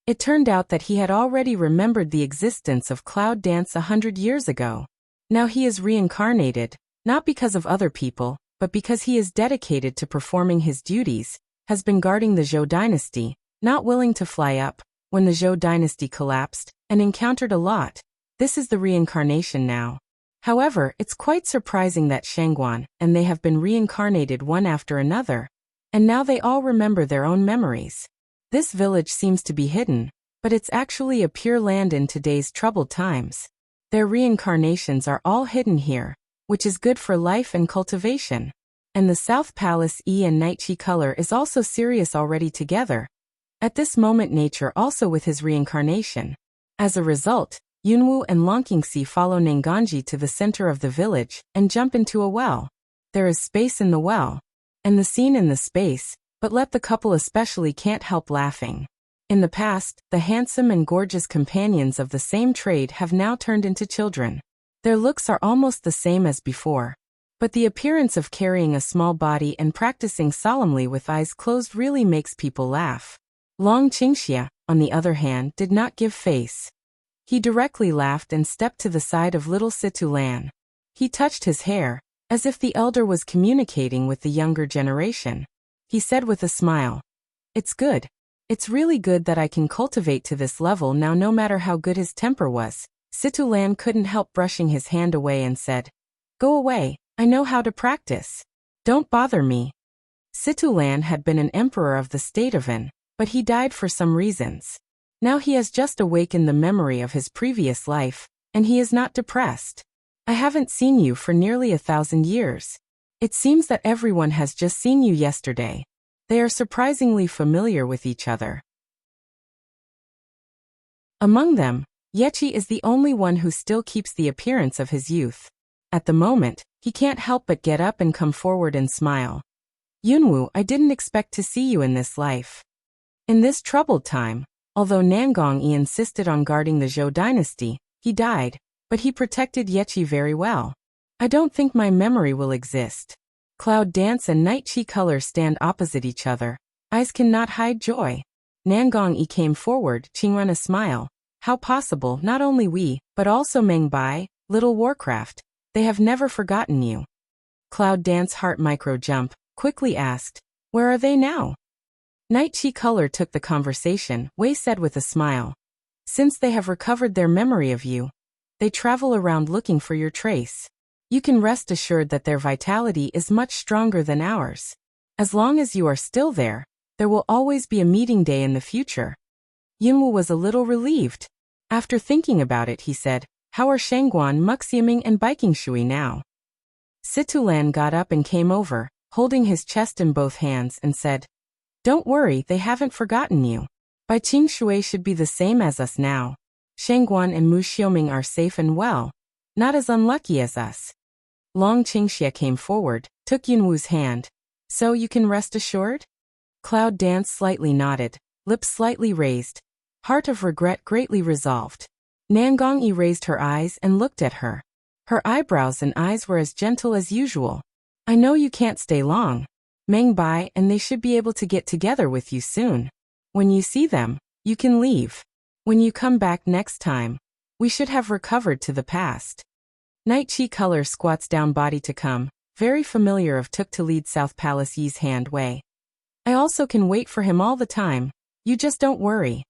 It turned out that he had already remembered the existence of Cloud Dance 100 years ago. Now he is reincarnated, not because of other people, but because he is dedicated to performing his duties, has been guarding the Zhou dynasty, not willing to fly up, when the Zhou dynasty collapsed, and encountered a lot. This is the reincarnation now. However, it's quite surprising that Shangguan and they have been reincarnated one after another, and now they all remember their own memories. This village seems to be hidden, but it's actually a pure land in today's troubled times. Their reincarnations are all hidden here, which is good for life and cultivation. And the South Palace E and Nightchi color is also serious already together. At this moment nature also with his reincarnation. As a result, Yunwu and Longqingxi follow Nangongji to the center of the village and jump into a well. There is space in the well, and the scene in the space, but let the couple especially can't help laughing. In the past, the handsome and gorgeous companions of the same trade have now turned into children. Their looks are almost the same as before. But the appearance of carrying a small body and practicing solemnly with eyes closed really makes people laugh. Long Qingxia, on the other hand, did not give face. He directly laughed and stepped to the side of little Situlan. He touched his hair, as if the elder was communicating with the younger generation. He said with a smile, It's good. It's really good that I can cultivate to this level now no matter how good his temper was. Situlan couldn't help brushing his hand away and said, Go away, I know how to practice. Don't bother me. Situlan had been an emperor of the state of An, but he died for some reasons. Now he has just awakened the memory of his previous life, and he is not depressed. I haven't seen you for nearly 1,000 years. It seems that everyone has just seen you yesterday. They are surprisingly familiar with each other. Among them, Yechi is the only one who still keeps the appearance of his youth. At the moment, he can't help but get up and come forward and smile. Yunwu, I didn't expect to see you in this life. In this troubled time, although Nangong-yi insisted on guarding the Zhou dynasty, he died, but he protected Yechi very well. I don't think my memory will exist. Cloud Dance and Nightchi color stand opposite each other. Eyes cannot hide joy. Nangong-yi came forward, Qingren a smile. How possible, not only we, but also Meng Bai, Little Warcraft. They have never forgotten you. Cloud Dance heart micro jump, quickly asked, Where are they now? Nightchi color took the conversation, Wei said with a smile. Since they have recovered their memory of you, they travel around looking for your trace. You can rest assured that their vitality is much stronger than ours. As long as you are still there will always be a meeting day in the future. Yunwu was a little relieved. After thinking about it, he said, How are Shangguan, Muxiaming and Bikingshui now? Situlan got up and came over, holding his chest in both hands, and said, Don't worry, they haven't forgotten you. Biqingshui should be the same as us now. Shangguan and Mu Xiaoming are safe and well, not as unlucky as us. Long Qingxia came forward, took Yunwu's hand. So you can rest assured? Cloud Dance slightly nodded, lips slightly raised, heart of regret greatly resolved. Nangong-yi raised her eyes and looked at her. Her eyebrows and eyes were as gentle as usual. I know you can't stay long. Meng Bai and they should be able to get together with you soon. When you see them, you can leave. When you come back next time, we should have recovered to the past. Nightchi color squats down body to come, very familiar of took to lead South Palace Yi's hand Wei. I also can wait for him all the time, you just don't worry.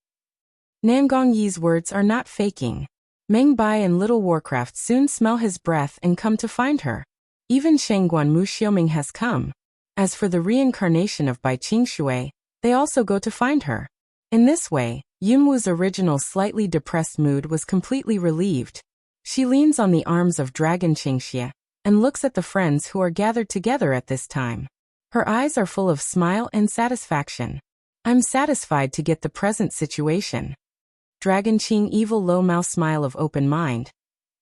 Nangong Yi's words are not faking. Meng Bai and Little Warcraft soon smell his breath and come to find her. Even Shangguan Mu Xiaoming has come. As for the reincarnation of Bai Qingshui, they also go to find her. In this way, Yunwu's original slightly depressed mood was completely relieved. She leans on the arms of Dragon Qingxie and looks at the friends who are gathered together at this time. Her eyes are full of smile and satisfaction. I'm satisfied to get the present situation. Dragon Qing evil low mouth smile of open mind.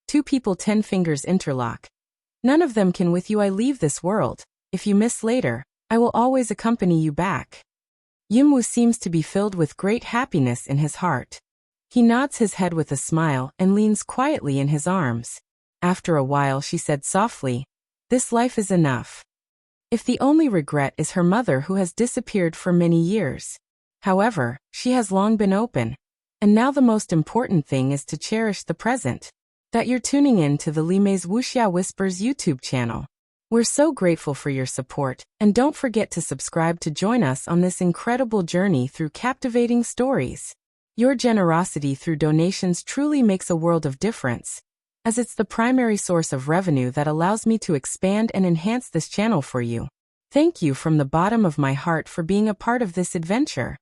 Two people 10 fingers interlock. None of them can with you I leave this world. If you miss later, I will always accompany you back. Yunwu seems to be filled with great happiness in his heart. He nods his head with a smile and leans quietly in his arms. After a while she said softly, "This life is enough." If the only regret is her mother who has disappeared for many years. However, she has long been open. And now the most important thing is to cherish the present. That you're tuning in to the Limei's Wuxia Whispers YouTube channel. We're so grateful for your support, and don't forget to subscribe to join us on this incredible journey through captivating stories. Your generosity through donations truly makes a world of difference, as it's the primary source of revenue that allows me to expand and enhance this channel for you. Thank you from the bottom of my heart for being a part of this adventure.